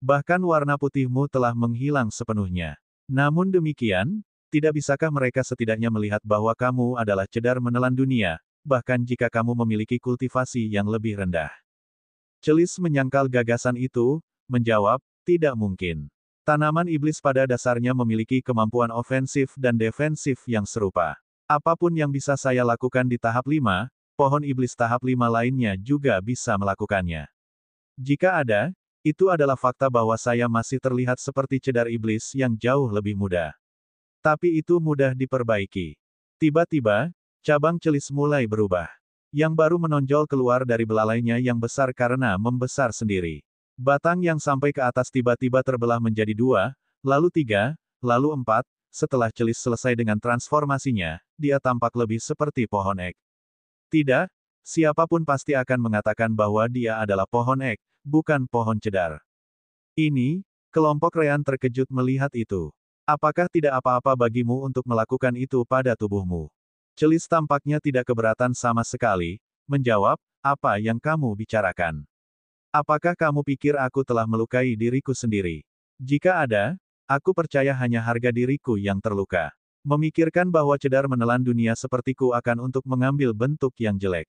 Bahkan warna putihmu telah menghilang sepenuhnya. Namun demikian, tidak bisakah mereka setidaknya melihat bahwa kamu adalah cedar menelan dunia, bahkan jika kamu memiliki kultivasi yang lebih rendah? Celis menyangkal gagasan itu, menjawab, tidak mungkin. Tanaman iblis pada dasarnya memiliki kemampuan ofensif dan defensif yang serupa. Apapun yang bisa saya lakukan di tahap 5, pohon iblis tahap 5 lainnya juga bisa melakukannya. Jika ada, itu adalah fakta bahwa saya masih terlihat seperti cedar iblis yang jauh lebih muda. Tapi itu mudah diperbaiki. Tiba-tiba, cabang celis mulai berubah. Yang baru menonjol keluar dari belalainya yang besar karena membesar sendiri. Batang yang sampai ke atas tiba-tiba terbelah menjadi 2, lalu 3, lalu 4, setelah celis selesai dengan transformasinya, dia tampak lebih seperti pohon ek. Tidak, siapapun pasti akan mengatakan bahwa dia adalah pohon ek, bukan pohon cedar. Ini, kelompok Ryan terkejut melihat itu. Apakah tidak apa-apa bagimu untuk melakukan itu pada tubuhmu? Celis tampaknya tidak keberatan sama sekali, menjawab, apa yang kamu bicarakan? Apakah kamu pikir aku telah melukai diriku sendiri? Jika ada, aku percaya hanya harga diriku yang terluka. Memikirkan bahwa cedar menelan dunia sepertiku akan untuk mengambil bentuk yang jelek.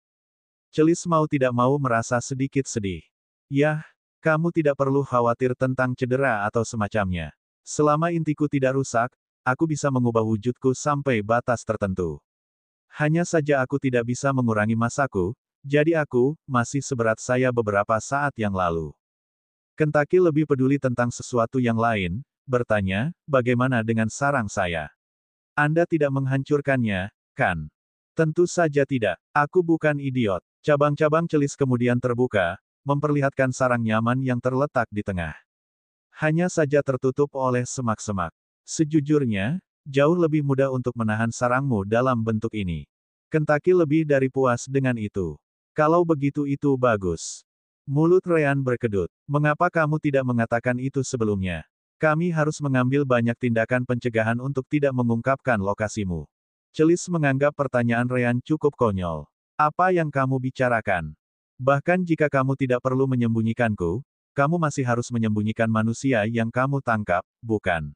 Celis mau tidak mau merasa sedikit sedih. Yah, kamu tidak perlu khawatir tentang cedera atau semacamnya. Selama intiku tidak rusak, aku bisa mengubah wujudku sampai batas tertentu. Hanya saja aku tidak bisa mengurangi masaku, jadi aku masih seberat saya beberapa saat yang lalu. Kentucky lebih peduli tentang sesuatu yang lain, bertanya, bagaimana dengan sarang saya? Anda tidak menghancurkannya, kan? Tentu saja tidak. Aku bukan idiot. Cabang-cabang celis kemudian terbuka, memperlihatkan sarang nyaman yang terletak di tengah. Hanya saja tertutup oleh semak-semak. Sejujurnya, jauh lebih mudah untuk menahan sarangmu dalam bentuk ini. Kentucky lebih dari puas dengan itu. Kalau begitu itu bagus. Mulut Ryan berkedut. Mengapa kamu tidak mengatakan itu sebelumnya? Kami harus mengambil banyak tindakan pencegahan untuk tidak mengungkapkan lokasimu. Celis menganggap pertanyaan Ryan cukup konyol. Apa yang kamu bicarakan? Bahkan jika kamu tidak perlu menyembunyikanku, kamu masih harus menyembunyikan manusia yang kamu tangkap, bukan?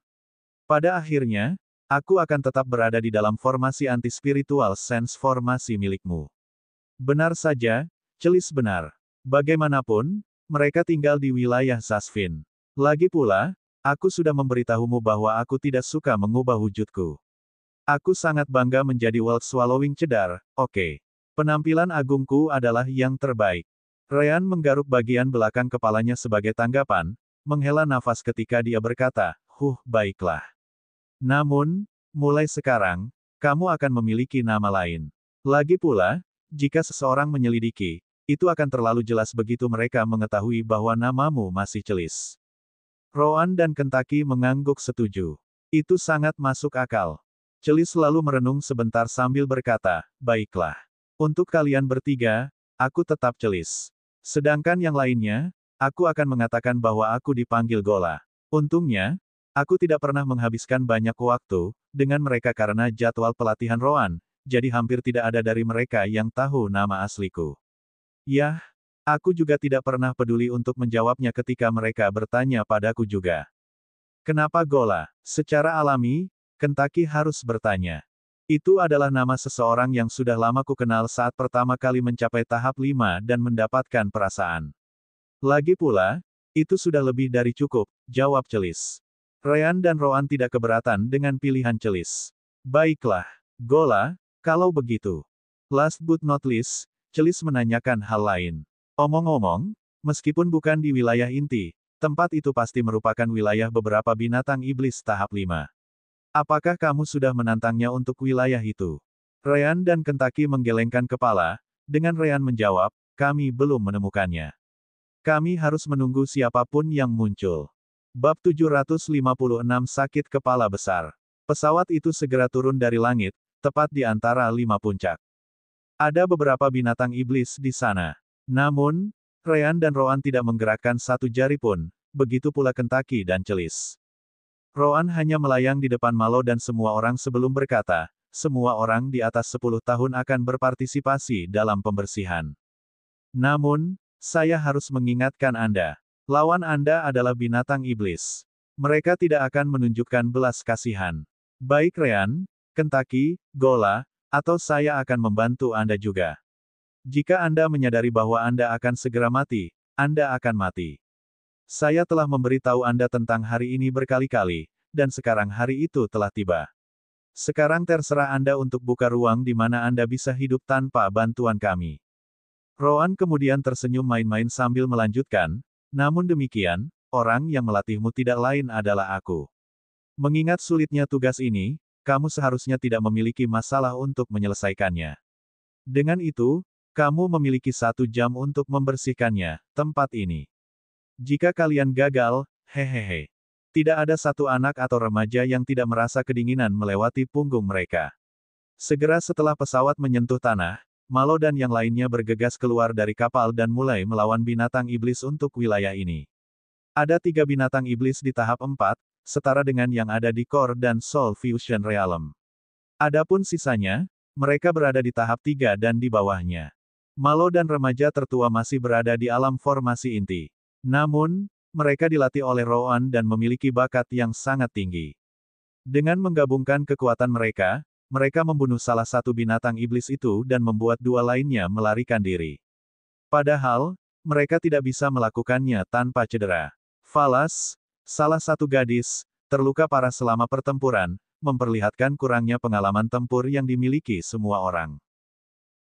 Pada akhirnya, aku akan tetap berada di dalam formasi anti-spiritual sense formasi milikmu. Benar saja, Celis benar. Bagaimanapun, mereka tinggal di wilayah Zasvin. Lagi pula, aku sudah memberitahumu bahwa aku tidak suka mengubah wujudku. Aku sangat bangga menjadi World Swallowing Cedar, oke. Penampilan agungku adalah yang terbaik. Ryan menggaruk bagian belakang kepalanya sebagai tanggapan, menghela nafas ketika dia berkata, baiklah. Namun, mulai sekarang, kamu akan memiliki nama lain. Lagi pula, jika seseorang menyelidiki, itu akan terlalu jelas begitu mereka mengetahui bahwa namamu masih Celis. Rowan dan Kentucky mengangguk setuju. Itu sangat masuk akal. Celis selalu merenung sebentar sambil berkata, baiklah. Untuk kalian bertiga, aku tetap Celis. Sedangkan yang lainnya, aku akan mengatakan bahwa aku dipanggil Gola. Untungnya, aku tidak pernah menghabiskan banyak waktu dengan mereka karena jadwal pelatihan Rowan, jadi hampir tidak ada dari mereka yang tahu nama asliku. Yah, aku juga tidak pernah peduli untuk menjawabnya ketika mereka bertanya padaku juga. Kenapa Gola? Secara alami, Kentucky harus bertanya. Itu adalah nama seseorang yang sudah lama ku kenal saat pertama kali mencapai tahap 5 dan mendapatkan perasaan. Lagi pula, itu sudah lebih dari cukup, jawab Celis. Ryan dan Rowan tidak keberatan dengan pilihan Celis. Baiklah, Gola, kalau begitu. Last but not least, Celis menanyakan hal lain. Omong-omong, meskipun bukan di wilayah inti, tempat itu pasti merupakan wilayah beberapa binatang iblis tahap 5. Apakah kamu sudah menantangnya untuk wilayah itu? Ryan dan Kentucky menggelengkan kepala, dengan Ryan menjawab, kami belum menemukannya. Kami harus menunggu siapapun yang muncul. Bab 756 Sakit Kepala Besar. Pesawat itu segera turun dari langit, tepat di antara 5 puncak. Ada beberapa binatang iblis di sana. Namun, Ryan dan Rowan tidak menggerakkan satu jari pun, begitu pula Kentucky dan Celis. Rowan hanya melayang di depan Malo dan semua orang sebelum berkata, semua orang di atas 10 tahun akan berpartisipasi dalam pembersihan. Namun, saya harus mengingatkan Anda. Lawan Anda adalah binatang iblis. Mereka tidak akan menunjukkan belas kasihan. Baik Ryan, Kentucky, Gola, atau saya akan membantu Anda juga. Jika Anda menyadari bahwa Anda akan segera mati, Anda akan mati. Saya telah memberitahu Anda tentang hari ini berkali-kali, dan sekarang hari itu telah tiba. Sekarang terserah Anda untuk buka ruang di mana Anda bisa hidup tanpa bantuan kami. Rowan kemudian tersenyum main-main sambil melanjutkan, namun demikian, orang yang melatihmu tidak lain adalah aku. Mengingat sulitnya tugas ini, kamu seharusnya tidak memiliki masalah untuk menyelesaikannya. Dengan itu, kamu memiliki 1 jam untuk membersihkannya, tempat ini. Jika kalian gagal, hehehe. Tidak ada satu anak atau remaja yang tidak merasa kedinginan melewati punggung mereka. Segera setelah pesawat menyentuh tanah, Malo dan yang lainnya bergegas keluar dari kapal dan mulai melawan binatang iblis untuk wilayah ini. Ada 3 binatang iblis di tahap 4, setara dengan yang ada di Core dan Soul Fusion Realm. Adapun sisanya, mereka berada di tahap 3 dan di bawahnya. Malo dan remaja tertua masih berada di alam formasi inti. Namun, mereka dilatih oleh Rowan dan memiliki bakat yang sangat tinggi. Dengan menggabungkan kekuatan mereka, mereka membunuh salah satu binatang iblis itu dan membuat 2 lainnya melarikan diri. Padahal, mereka tidak bisa melakukannya tanpa cedera. Falas, salah satu gadis, terluka parah selama pertempuran, memperlihatkan kurangnya pengalaman tempur yang dimiliki semua orang.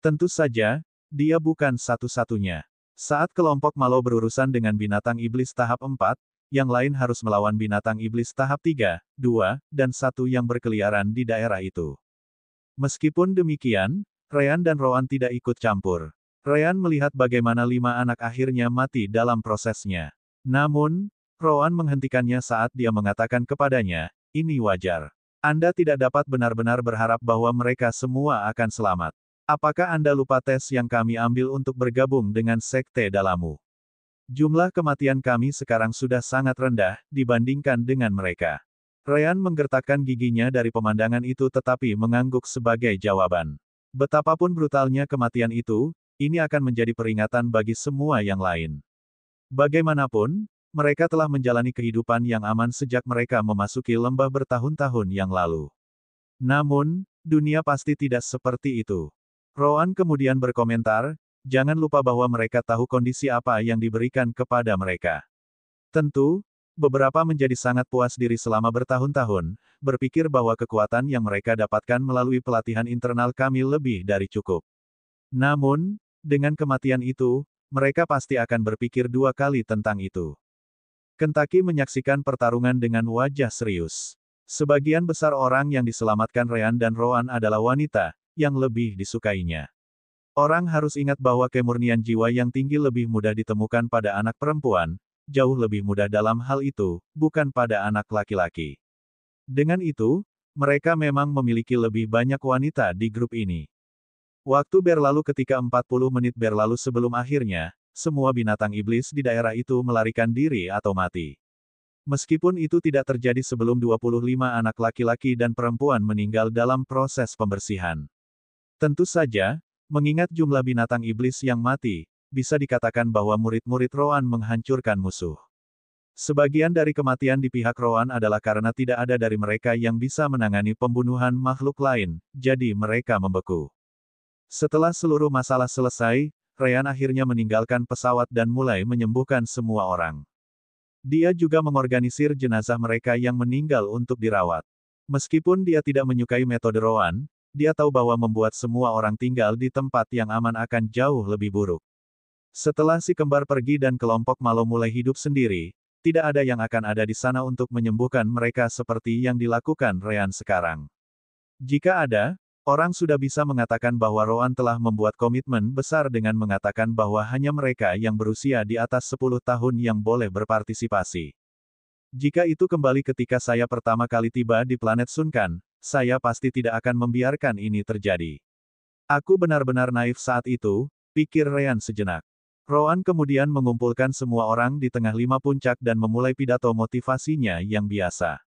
Tentu saja, dia bukan satu-satunya. Saat kelompok Malo berurusan dengan binatang iblis tahap 4, yang lain harus melawan binatang iblis tahap 3, 2, dan 1 yang berkeliaran di daerah itu. Meskipun demikian, Ryan dan Rowan tidak ikut campur. Ryan melihat bagaimana 5 anak akhirnya mati dalam prosesnya. Namun, Rowan menghentikannya saat dia mengatakan kepadanya, ini wajar. Anda tidak dapat benar-benar berharap bahwa mereka semua akan selamat. Apakah Anda lupa tes yang kami ambil untuk bergabung dengan Sekte Dalammu? Jumlah kematian kami sekarang sudah sangat rendah, dibandingkan dengan mereka. Ryan menggertakkan giginya dari pemandangan itu tetapi mengangguk sebagai jawaban. Betapapun brutalnya kematian itu, ini akan menjadi peringatan bagi semua yang lain. Bagaimanapun, mereka telah menjalani kehidupan yang aman sejak mereka memasuki lembah bertahun-tahun yang lalu. Namun, dunia pasti tidak seperti itu. Rowan kemudian berkomentar, jangan lupa bahwa mereka tahu kondisi apa yang diberikan kepada mereka. Tentu, beberapa menjadi sangat puas diri selama bertahun-tahun, berpikir bahwa kekuatan yang mereka dapatkan melalui pelatihan internal kami lebih dari cukup. Namun, dengan kematian itu, mereka pasti akan berpikir dua kali tentang itu. Kentucky menyaksikan pertarungan dengan wajah serius. Sebagian besar orang yang diselamatkan Ryan dan Rowan adalah wanita, yang lebih disukainya. Orang harus ingat bahwa kemurnian jiwa yang tinggi lebih mudah ditemukan pada anak perempuan, jauh lebih mudah dalam hal itu, bukan pada anak laki-laki. Dengan itu, mereka memang memiliki lebih banyak wanita di grup ini. Waktu berlalu ketika 40 menit berlalu sebelum akhirnya, semua binatang iblis di daerah itu melarikan diri atau mati. Meskipun itu tidak terjadi sebelum 25 anak laki-laki dan perempuan meninggal dalam proses pembersihan. Tentu saja, mengingat jumlah binatang iblis yang mati, bisa dikatakan bahwa murid-murid Rowan menghancurkan musuh. Sebagian dari kematian di pihak Rowan adalah karena tidak ada dari mereka yang bisa menangani pembunuhan makhluk lain, jadi mereka membeku. Setelah seluruh masalah selesai, Ryan akhirnya meninggalkan pesawat dan mulai menyembuhkan semua orang. Dia juga mengorganisir jenazah mereka yang meninggal untuk dirawat. Meskipun dia tidak menyukai metode Rowan, dia tahu bahwa membuat semua orang tinggal di tempat yang aman akan jauh lebih buruk. Setelah si kembar pergi dan kelompok Malo mulai hidup sendiri, tidak ada yang akan ada di sana untuk menyembuhkan mereka seperti yang dilakukan Ryan sekarang. Jika ada, orang sudah bisa mengatakan bahwa Rowan telah membuat komitmen besar dengan mengatakan bahwa hanya mereka yang berusia di atas 10 tahun yang boleh berpartisipasi. Jika itu kembali ketika saya pertama kali tiba di planet Sunkan, saya pasti tidak akan membiarkan ini terjadi. Aku benar-benar naif saat itu, pikir Ryan sejenak. Rowan kemudian mengumpulkan semua orang di tengah 5 puncak dan memulai pidato motivasinya yang biasa.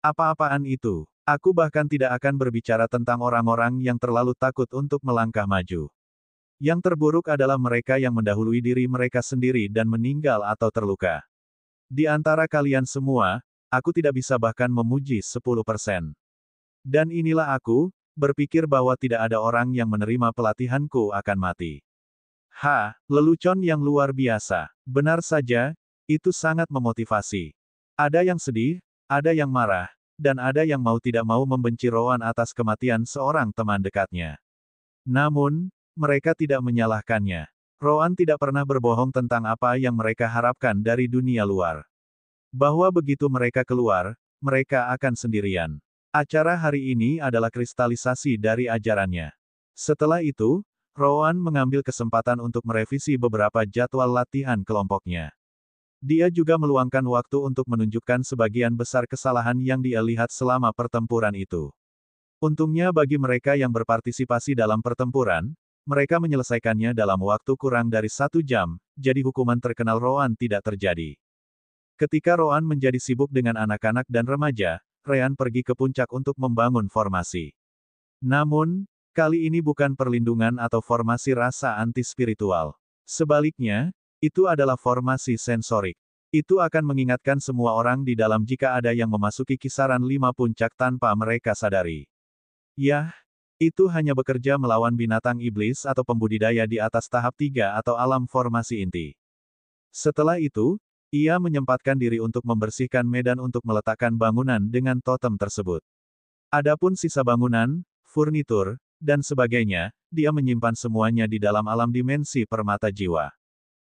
Apa-apaan itu? Aku bahkan tidak akan berbicara tentang orang-orang yang terlalu takut untuk melangkah maju. Yang terburuk adalah mereka yang mendahului diri mereka sendiri dan meninggal atau terluka. Di antara kalian semua, aku tidak bisa bahkan memuji 10%. Dan inilah aku, berpikir bahwa tidak ada orang yang menerima pelatihanku akan mati. Lelucon yang luar biasa. Benar saja, itu sangat memotivasi. Ada yang sedih, ada yang marah, dan ada yang mau tidak mau membenci Rowan atas kematian seorang teman dekatnya. Namun, mereka tidak menyalahkannya. Rowan tidak pernah berbohong tentang apa yang mereka harapkan dari dunia luar. Bahwa begitu mereka keluar, mereka akan sendirian. Acara hari ini adalah kristalisasi dari ajarannya. Setelah itu, Rowan mengambil kesempatan untuk merevisi beberapa jadwal latihan kelompoknya. Dia juga meluangkan waktu untuk menunjukkan sebagian besar kesalahan yang dia lihat selama pertempuran itu. Untungnya bagi mereka yang berpartisipasi dalam pertempuran, mereka menyelesaikannya dalam waktu kurang dari 1 jam, jadi hukuman terkenal Rowan tidak terjadi. Ketika Rowan menjadi sibuk dengan anak-anak dan remaja, Ryan pergi ke puncak untuk membangun formasi. Namun, kali ini bukan perlindungan atau formasi rasa anti-spiritual. Sebaliknya, itu adalah formasi sensorik. Itu akan mengingatkan semua orang di dalam jika ada yang memasuki kisaran 5 puncak tanpa mereka sadari. Itu hanya bekerja melawan binatang iblis atau pembudidaya di atas tahap 3 atau alam formasi inti. Setelah itu, ia menyempatkan diri untuk membersihkan medan untuk meletakkan bangunan dengan totem tersebut. Adapun sisa bangunan, furnitur, dan sebagainya, dia menyimpan semuanya di dalam alam dimensi permata jiwa.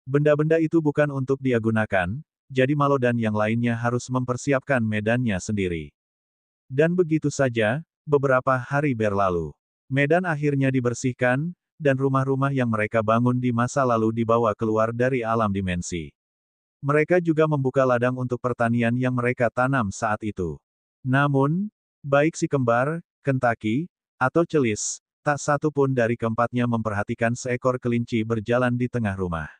Benda-benda itu bukan untuk dia gunakan, jadi Malo dan yang lainnya harus mempersiapkan medannya sendiri. Dan begitu saja, beberapa hari berlalu. Medan akhirnya dibersihkan, dan rumah-rumah yang mereka bangun di masa lalu dibawa keluar dari alam dimensi. Mereka juga membuka ladang untuk pertanian yang mereka tanam saat itu. Namun, baik si kembar, Kentucky, atau Celis, tak satu pun dari keempatnya memperhatikan seekor kelinci berjalan di tengah rumah.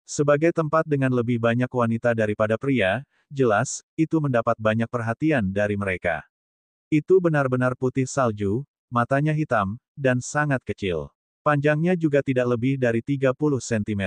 Sebagai tempat dengan lebih banyak wanita daripada pria, jelas, itu mendapat banyak perhatian dari mereka. Itu benar-benar putih salju, matanya hitam, dan sangat kecil. Panjangnya juga tidak lebih dari 30 cm.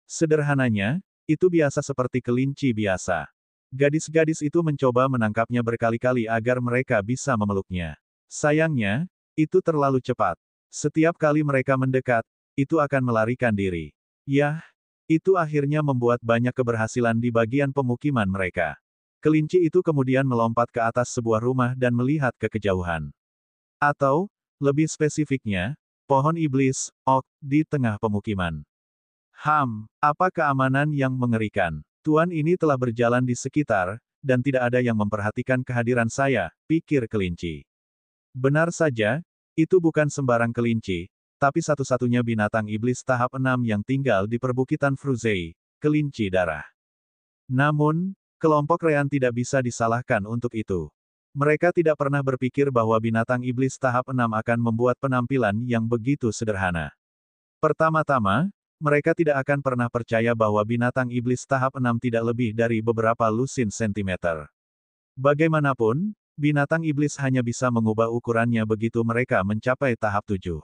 Sederhananya, itu biasa seperti kelinci biasa. Gadis-gadis itu mencoba menangkapnya berkali-kali agar mereka bisa memeluknya. Sayangnya, itu terlalu cepat. Setiap kali mereka mendekat, itu akan melarikan diri. Yah, itu akhirnya membuat banyak keberhasilan di bagian pemukiman mereka. Kelinci itu kemudian melompat ke atas sebuah rumah dan melihat ke kejauhan. Atau, lebih spesifiknya, pohon iblis, oak, di tengah pemukiman. Apa keamanan yang mengerikan. Tuan ini telah berjalan di sekitar, dan tidak ada yang memperhatikan kehadiran saya, pikir kelinci. Benar saja, itu bukan sembarang kelinci, tapi satu-satunya binatang iblis tahap 6 yang tinggal di perbukitan Fruzei, kelinci darah. Namun, kelompok Rean tidak bisa disalahkan untuk itu. Mereka tidak pernah berpikir bahwa binatang iblis tahap 6 akan membuat penampilan yang begitu sederhana. Pertama-tama, mereka tidak akan pernah percaya bahwa binatang iblis tahap 6 tidak lebih dari beberapa lusin sentimeter. Bagaimanapun, binatang iblis hanya bisa mengubah ukurannya begitu mereka mencapai tahap 7.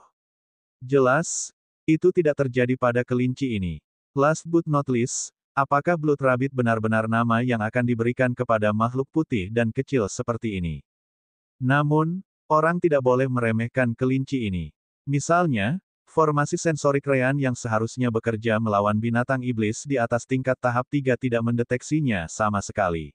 Jelas, itu tidak terjadi pada kelinci ini. Last but not least, apakah Blood Rabbit benar-benar nama yang akan diberikan kepada makhluk putih dan kecil seperti ini? Namun, orang tidak boleh meremehkan kelinci ini. Misalnya, formasi sensorik Rean yang seharusnya bekerja melawan binatang iblis di atas tingkat tahap 3 tidak mendeteksinya sama sekali.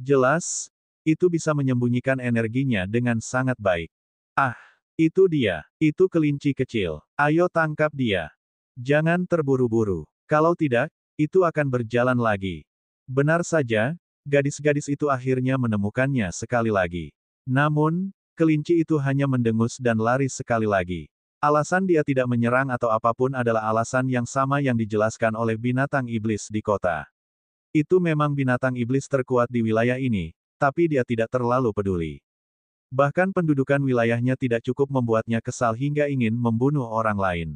Jelas, itu bisa menyembunyikan energinya dengan sangat baik. Ah, itu dia. Itu kelinci kecil. Ayo tangkap dia. Jangan terburu-buru. Kalau tidak, itu akan berjalan lagi. Benar saja, gadis-gadis itu akhirnya menemukannya sekali lagi. Namun, kelinci itu hanya mendengus dan lari sekali lagi. Alasan dia tidak menyerang atau apapun adalah alasan yang sama yang dijelaskan oleh binatang iblis di kota. Itu memang binatang iblis terkuat di wilayah ini, tapi dia tidak terlalu peduli. Bahkan pendudukan wilayahnya tidak cukup membuatnya kesal hingga ingin membunuh orang lain.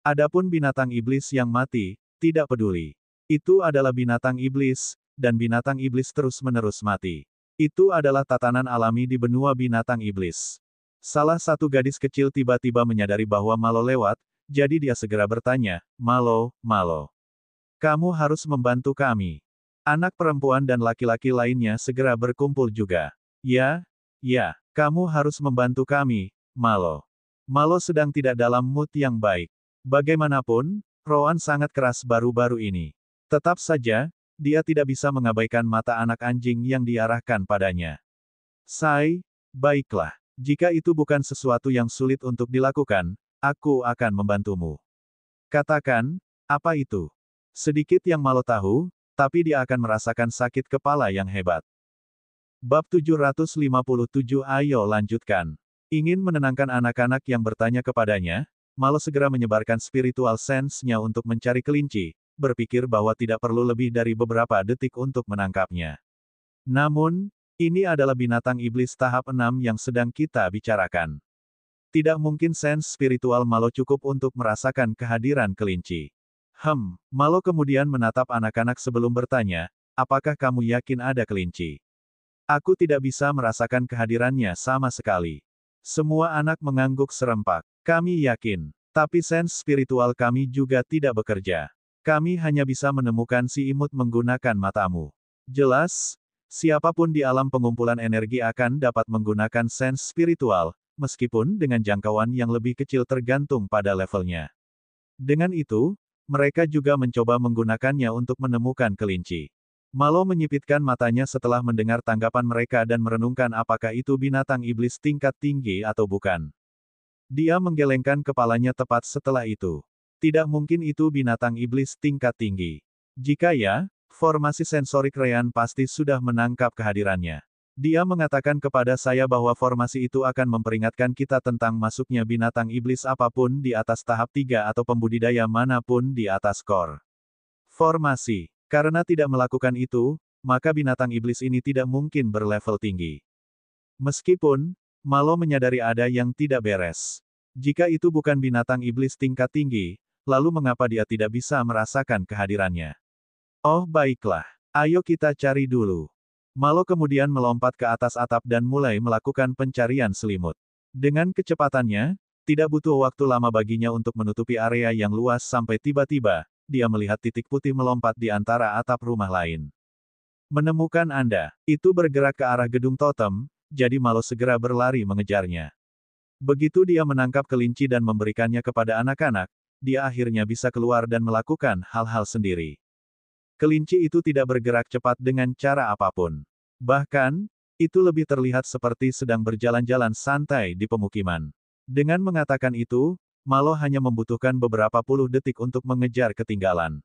Adapun binatang iblis yang mati, tidak peduli. Itu adalah binatang iblis, dan binatang iblis terus-menerus mati. Itu adalah tatanan alami di benua binatang iblis. Salah satu gadis kecil tiba-tiba menyadari bahwa Malo lewat, jadi dia segera bertanya, Malo, Malo. Kamu harus membantu kami. Anak perempuan dan laki-laki lainnya segera berkumpul juga. Ya, kamu harus membantu kami, Malo. Malo sedang tidak dalam mood yang baik. Bagaimanapun, Roan sangat keras baru-baru ini. Tetap saja, dia tidak bisa mengabaikan mata anak anjing yang diarahkan padanya. Baiklah. Jika itu bukan sesuatu yang sulit untuk dilakukan, aku akan membantumu. Katakan, apa itu? Sedikit yang Malo tahu, tapi dia akan merasakan sakit kepala yang hebat. Bab 757 Ayo lanjutkan. Ingin menenangkan anak-anak yang bertanya kepadanya, Malo segera menyebarkan spiritual sense-nya untuk mencari kelinci, berpikir bahwa tidak perlu lebih dari beberapa detik untuk menangkapnya. Namun, ini adalah binatang iblis tahap 6 yang sedang kita bicarakan. Tidak mungkin sense spiritual Malo cukup untuk merasakan kehadiran kelinci. Malo kemudian menatap anak-anak sebelum bertanya, apakah kamu yakin ada kelinci? Aku tidak bisa merasakan kehadirannya sama sekali. Semua anak mengangguk serempak. Kami yakin. Tapi sense spiritual kami juga tidak bekerja. Kami hanya bisa menemukan si imut menggunakan matamu. Jelas, siapapun di alam pengumpulan energi akan dapat menggunakan sense spiritual, meskipun dengan jangkauan yang lebih kecil tergantung pada levelnya. Dengan itu, mereka juga mencoba menggunakannya untuk menemukan kelinci. Malo menyipitkan matanya setelah mendengar tanggapan mereka dan merenungkan apakah itu binatang iblis tingkat tinggi atau bukan. Dia menggelengkan kepalanya tepat setelah itu. Tidak mungkin itu binatang iblis tingkat tinggi. Jika ya, formasi sensorik Rean pasti sudah menangkap kehadirannya. Dia mengatakan kepada saya bahwa formasi itu akan memperingatkan kita tentang masuknya binatang iblis apapun di atas tahap 3 atau pembudidaya manapun di atas core. Formasi. Karena tidak melakukan itu, maka binatang iblis ini tidak mungkin berlevel tinggi. Meskipun, Malo menyadari ada yang tidak beres. Jika itu bukan binatang iblis tingkat tinggi, lalu mengapa dia tidak bisa merasakan kehadirannya? Oh baiklah. Ayo kita cari dulu. Malo kemudian melompat ke atas atap dan mulai melakukan pencarian selimut. Dengan kecepatannya, tidak butuh waktu lama baginya untuk menutupi area yang luas sampai tiba-tiba, dia melihat titik putih melompat di antara atap rumah lain. Menemukan Anda, itu bergerak ke arah gedung totem, jadi Malo segera berlari mengejarnya. Begitu dia menangkap kelinci dan memberikannya kepada anak-anak, dia akhirnya bisa keluar dan melakukan hal-hal sendiri. Kelinci itu tidak bergerak cepat dengan cara apapun. Bahkan, itu lebih terlihat seperti sedang berjalan-jalan santai di pemukiman. Dengan mengatakan itu, Malo hanya membutuhkan beberapa puluh detik untuk mengejar ketinggalan.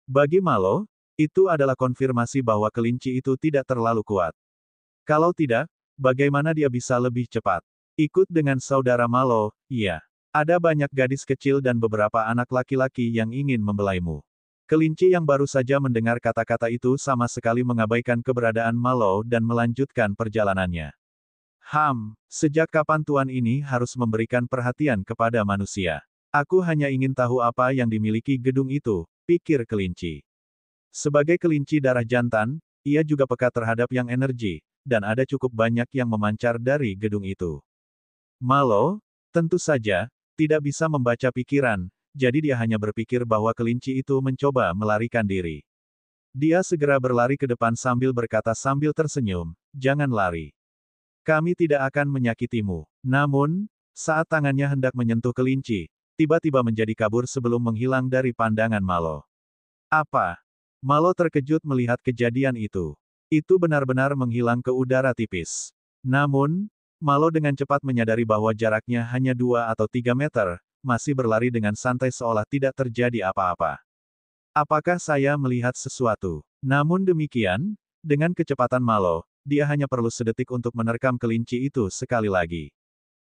Bagi Malo, itu adalah konfirmasi bahwa kelinci itu tidak terlalu kuat. Kalau tidak, bagaimana dia bisa lebih cepat? Ikut dengan saudara Malo, iya. Ada banyak gadis kecil dan beberapa anak laki-laki yang ingin membelaimu. Kelinci yang baru saja mendengar kata-kata itu sama sekali mengabaikan keberadaan Malo dan melanjutkan perjalanannya. Sejak kapan Tuan ini harus memberikan perhatian kepada manusia? Aku hanya ingin tahu apa yang dimiliki gedung itu, pikir kelinci. Sebagai kelinci darah jantan, ia juga peka terhadap yang energi, dan ada cukup banyak yang memancar dari gedung itu. Malo, tentu saja, tidak bisa membaca pikiran, jadi dia hanya berpikir bahwa kelinci itu mencoba melarikan diri. Dia segera berlari ke depan sambil berkata sambil tersenyum, "Jangan lari. Kami tidak akan menyakitimu." Namun, saat tangannya hendak menyentuh kelinci, tiba-tiba menjadi kabur sebelum menghilang dari pandangan Malo. Apa? Malo terkejut melihat kejadian itu. Itu benar-benar menghilang ke udara tipis. Namun, Malo dengan cepat menyadari bahwa jaraknya hanya 2 atau 3 meter, masih berlari dengan santai seolah tidak terjadi apa-apa. Apakah saya melihat sesuatu? Namun demikian, dengan kecepatan Malo, dia hanya perlu sedetik untuk menerkam kelinci itu sekali lagi.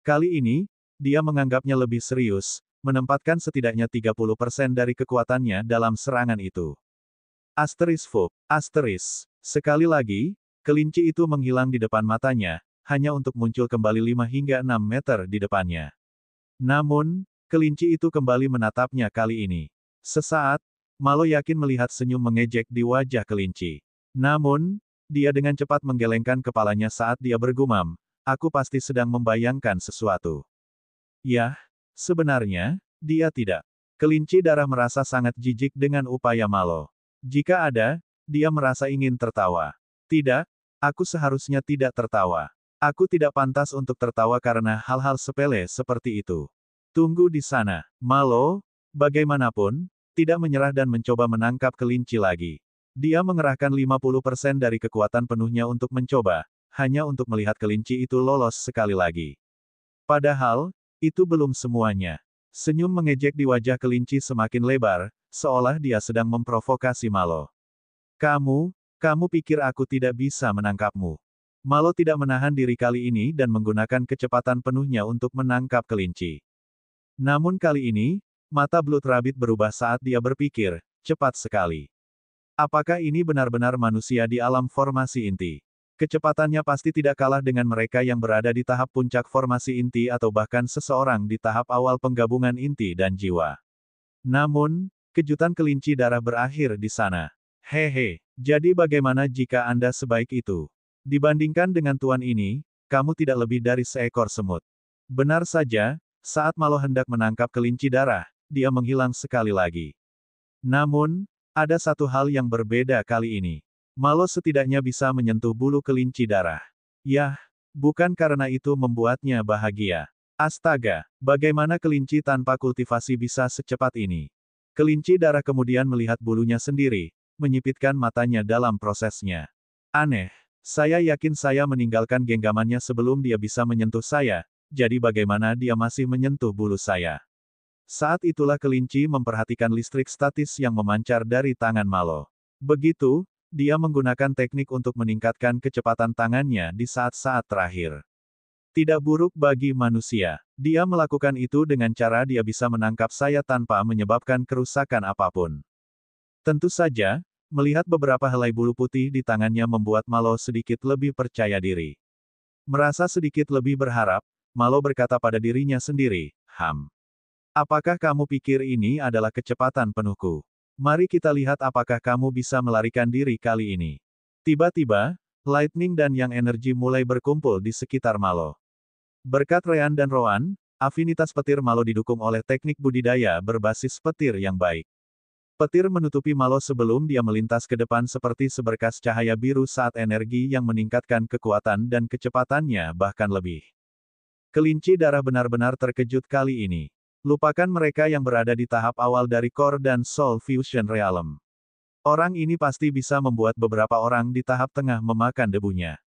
Kali ini, dia menganggapnya lebih serius, menempatkan setidaknya 30% dari kekuatannya dalam serangan itu. Sekali lagi, kelinci itu menghilang di depan matanya, hanya untuk muncul kembali 5 hingga 6 meter di depannya. Namun, kelinci itu kembali menatapnya kali ini. Sesaat, Malo yakin melihat senyum mengejek di wajah kelinci. Namun, dia dengan cepat menggelengkan kepalanya saat dia bergumam, "Aku pasti sedang membayangkan sesuatu." Yah, sebenarnya, dia tidak. Kelinci darah merasa sangat jijik dengan upaya Malo. Jika ada, dia merasa ingin tertawa. Tidak, aku seharusnya tidak tertawa. Aku tidak pantas untuk tertawa karena hal-hal sepele seperti itu. Tunggu di sana, Malo, bagaimanapun, tidak menyerah dan mencoba menangkap kelinci lagi. Dia mengerahkan 50% dari kekuatan penuhnya untuk mencoba, hanya untuk melihat kelinci itu lolos sekali lagi. Padahal, itu belum semuanya. Senyum mengejek di wajah kelinci semakin lebar, seolah dia sedang memprovokasi Malo. Kamu pikir aku tidak bisa menangkapmu?" Malo tidak menahan diri kali ini dan menggunakan kecepatan penuhnya untuk menangkap kelinci. Namun kali ini, mata Blood Rabbit berubah saat dia berpikir, cepat sekali. Apakah ini benar-benar manusia di alam formasi inti? Kecepatannya pasti tidak kalah dengan mereka yang berada di tahap puncak formasi inti atau bahkan seseorang di tahap awal penggabungan inti dan jiwa. Namun, kejutan kelinci darah berakhir di sana. Hehe, jadi bagaimana jika Anda sebaik itu? Dibandingkan dengan tuan ini, kamu tidak lebih dari seekor semut. Benar saja, saat Malo hendak menangkap kelinci darah, dia menghilang sekali lagi. Namun, ada satu hal yang berbeda kali ini. Malo setidaknya bisa menyentuh bulu kelinci darah. Yah, bukan karena itu membuatnya bahagia. Astaga, bagaimana kelinci tanpa kultivasi bisa secepat ini? Kelinci darah kemudian melihat bulunya sendiri, menyipitkan matanya dalam prosesnya. Aneh. Saya yakin saya meninggalkan genggamannya sebelum dia bisa menyentuh saya, jadi bagaimana dia masih menyentuh bulu saya? Saat itulah kelinci memperhatikan listrik statis yang memancar dari tangan Malo. Begitu, dia menggunakan teknik untuk meningkatkan kecepatan tangannya di saat-saat terakhir. Tidak buruk bagi manusia. Dia melakukan itu dengan cara dia bisa menangkap saya tanpa menyebabkan kerusakan apapun. Tentu saja, melihat beberapa helai bulu putih di tangannya membuat Malo sedikit lebih percaya diri. Merasa sedikit lebih berharap, Malo berkata pada dirinya sendiri, apakah kamu pikir ini adalah kecepatan penuhku? Mari kita lihat apakah kamu bisa melarikan diri kali ini. Tiba-tiba, Lightning dan Yang Energi mulai berkumpul di sekitar Malo. Berkat Ryan dan Roan, afinitas petir Malo didukung oleh teknik budidaya berbasis petir yang baik. Petir menutupi Malo sebelum dia melintas ke depan seperti seberkas cahaya biru saat energi yang meningkatkan kekuatan dan kecepatannya bahkan lebih. Kelinci darah benar-benar terkejut kali ini. Lupakan mereka yang berada di tahap awal dari Core dan Soul Fusion Realm. Orang ini pasti bisa membuat beberapa orang di tahap tengah memakan debunya.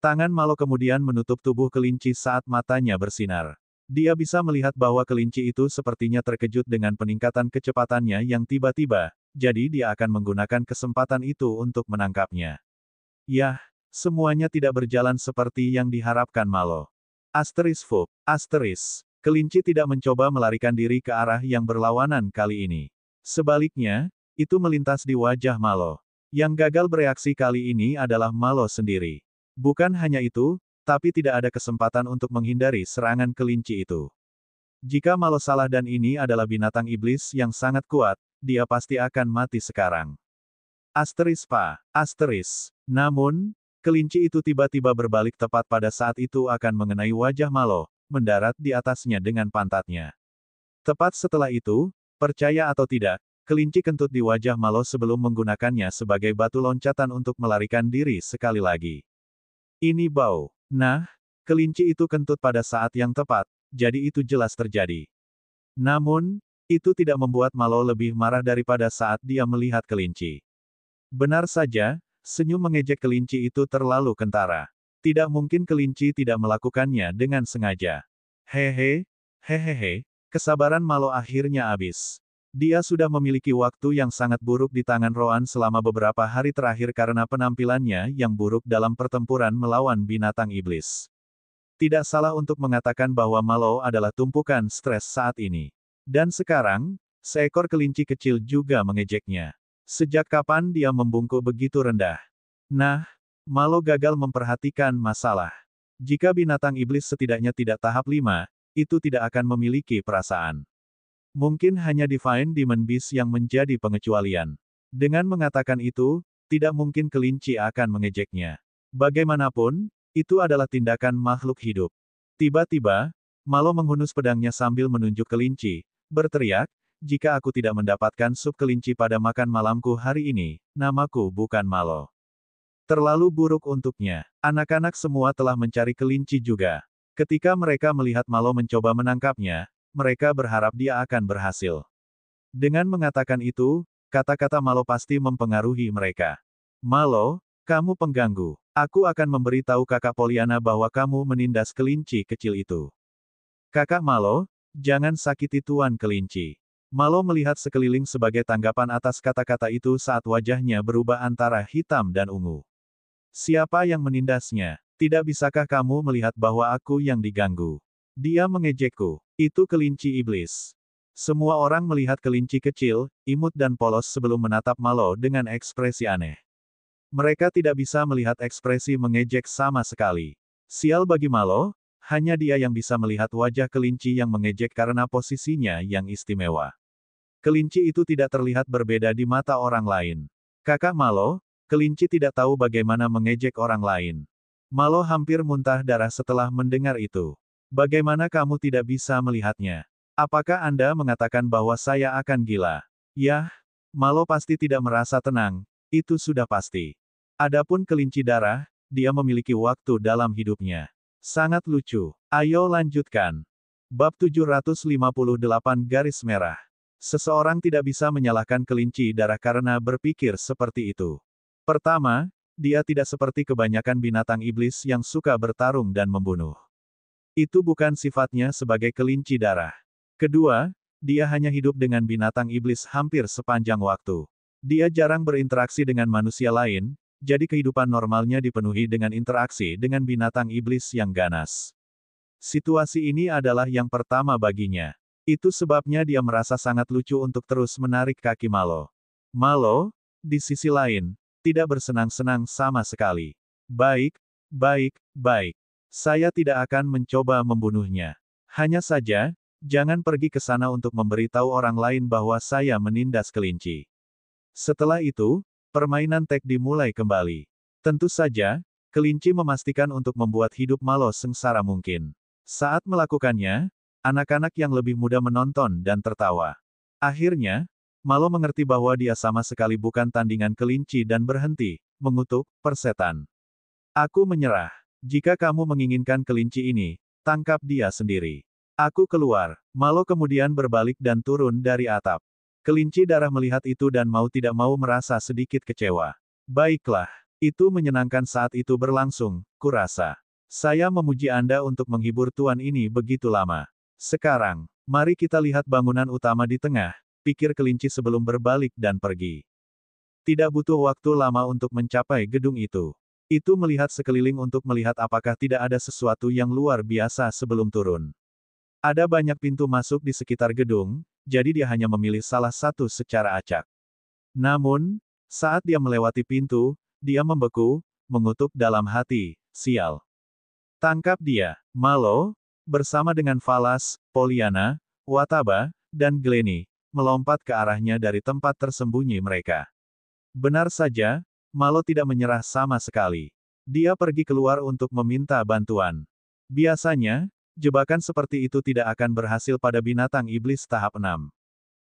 Tangan Malo kemudian menutup tubuh kelinci saat matanya bersinar. Dia bisa melihat bahwa kelinci itu sepertinya terkejut dengan peningkatan kecepatannya yang tiba-tiba, jadi dia akan menggunakan kesempatan itu untuk menangkapnya. Yah, semuanya tidak berjalan seperti yang diharapkan Malo. Asteris. Kelinci tidak mencoba melarikan diri ke arah yang berlawanan kali ini. Sebaliknya, itu melintas di wajah Malo. Yang gagal bereaksi kali ini adalah Malo sendiri. Bukan hanya itu, tapi tidak ada kesempatan untuk menghindari serangan kelinci itu. Jika Malo salah dan ini adalah binatang iblis yang sangat kuat, dia pasti akan mati sekarang. Namun, kelinci itu tiba-tiba berbalik tepat pada saat itu akan mengenai wajah Malo, mendarat di atasnya dengan pantatnya. Tepat setelah itu, percaya atau tidak, kelinci kentut di wajah Malo sebelum menggunakannya sebagai batu loncatan untuk melarikan diri sekali lagi. Ini bau. Nah, kelinci itu kentut pada saat yang tepat, jadi itu jelas terjadi. Namun, itu tidak membuat Malo lebih marah daripada saat dia melihat kelinci. Benar saja, senyum mengejek kelinci itu terlalu kentara. Tidak mungkin kelinci tidak melakukannya dengan sengaja. Hehe, kesabaran Malo akhirnya habis. Dia sudah memiliki waktu yang sangat buruk di tangan Roan selama beberapa hari terakhir karena penampilannya yang buruk dalam pertempuran melawan binatang iblis. Tidak salah untuk mengatakan bahwa Malo adalah tumpukan stres saat ini. Dan sekarang, seekor kelinci kecil juga mengejeknya. Sejak kapan dia membungkuk begitu rendah? Nah, Malo gagal memperhatikan masalah. Jika binatang iblis setidaknya tidak tahap 5, itu tidak akan memiliki perasaan. Mungkin hanya Divine Demon Beast yang menjadi pengecualian. Dengan mengatakan itu, tidak mungkin kelinci akan mengejeknya. Bagaimanapun, itu adalah tindakan makhluk hidup. Tiba-tiba, Malo menghunus pedangnya sambil menunjuk kelinci, berteriak, jika aku tidak mendapatkan sup kelinci pada makan malamku hari ini, namaku bukan Malo. Terlalu buruk untuknya. Anak-anak semua telah mencari kelinci juga. Ketika mereka melihat Malo mencoba menangkapnya, mereka berharap dia akan berhasil. Dengan mengatakan itu, kata-kata Malo pasti mempengaruhi mereka. Malo, kamu pengganggu. Aku akan memberitahu kakak Pollyanna bahwa kamu menindas kelinci kecil itu. Kakak Malo, jangan sakiti tuan kelinci. Malo melihat sekeliling sebagai tanggapan atas kata-kata itu saat wajahnya berubah antara hitam dan ungu. Siapa yang menindasnya? Tidak bisakah kamu melihat bahwa aku yang diganggu? Dia mengejekku. Itu kelinci iblis. Semua orang melihat kelinci kecil, imut dan polos sebelum menatap Malo dengan ekspresi aneh. Mereka tidak bisa melihat ekspresi mengejek sama sekali. Sial bagi Malo, hanya dia yang bisa melihat wajah kelinci yang mengejek karena posisinya yang istimewa. Kelinci itu tidak terlihat berbeda di mata orang lain. Kakak Malo, kelinci tidak tahu bagaimana mengejek orang lain. Malo hampir muntah darah setelah mendengar itu. Bagaimana kamu tidak bisa melihatnya? Apakah Anda mengatakan bahwa saya akan gila? Yah, Malo pasti tidak merasa tenang, itu sudah pasti. Adapun kelinci darah, dia memiliki waktu dalam hidupnya. Sangat lucu. Ayo lanjutkan. Bab 758 garis merah. Seseorang tidak bisa menyalahkan kelinci darah karena berpikir seperti itu. Pertama, dia tidak seperti kebanyakan binatang iblis yang suka bertarung dan membunuh. Itu bukan sifatnya sebagai kelinci darah. Kedua, dia hanya hidup dengan binatang iblis hampir sepanjang waktu. Dia jarang berinteraksi dengan manusia lain, jadi kehidupan normalnya dipenuhi dengan interaksi dengan binatang iblis yang ganas. Situasi ini adalah yang pertama baginya. Itu sebabnya dia merasa sangat lucu untuk terus menarik kaki Malo. Malo, di sisi lain, tidak bersenang-senang sama sekali. Baik. Saya tidak akan mencoba membunuhnya. Hanya saja, jangan pergi ke sana untuk memberitahu orang lain bahwa saya menindas kelinci. Setelah itu, permainan tag dimulai kembali. Tentu saja, kelinci memastikan untuk membuat hidup Malo sengsara mungkin. Saat melakukannya, anak-anak yang lebih muda menonton dan tertawa. Akhirnya, Malo mengerti bahwa dia sama sekali bukan tandingan kelinci dan berhenti, mengutuk, persetan. Aku menyerah. Jika kamu menginginkan kelinci ini, tangkap dia sendiri. Aku keluar. Malo kemudian berbalik dan turun dari atap. Kelinci darah melihat itu dan mau tidak mau merasa sedikit kecewa. Baiklah, itu menyenangkan saat itu berlangsung, kurasa. Saya memuji Anda untuk menghibur tuan ini begitu lama. Sekarang, mari kita lihat bangunan utama di tengah, pikir kelinci sebelum berbalik dan pergi. Tidak butuh waktu lama untuk mencapai gedung itu. Itu melihat sekeliling untuk melihat apakah tidak ada sesuatu yang luar biasa sebelum turun. Ada banyak pintu masuk di sekitar gedung, jadi dia hanya memilih salah satu secara acak. Namun, saat dia melewati pintu, dia membeku, mengutuk dalam hati, sial. Tangkap dia, Malo, bersama dengan Falas, Pollyanna, Wataba, dan Glennie, melompat ke arahnya dari tempat tersembunyi mereka. Benar saja, Malo tidak menyerah sama sekali. Dia pergi keluar untuk meminta bantuan. Biasanya, jebakan seperti itu tidak akan berhasil pada binatang iblis tahap 6.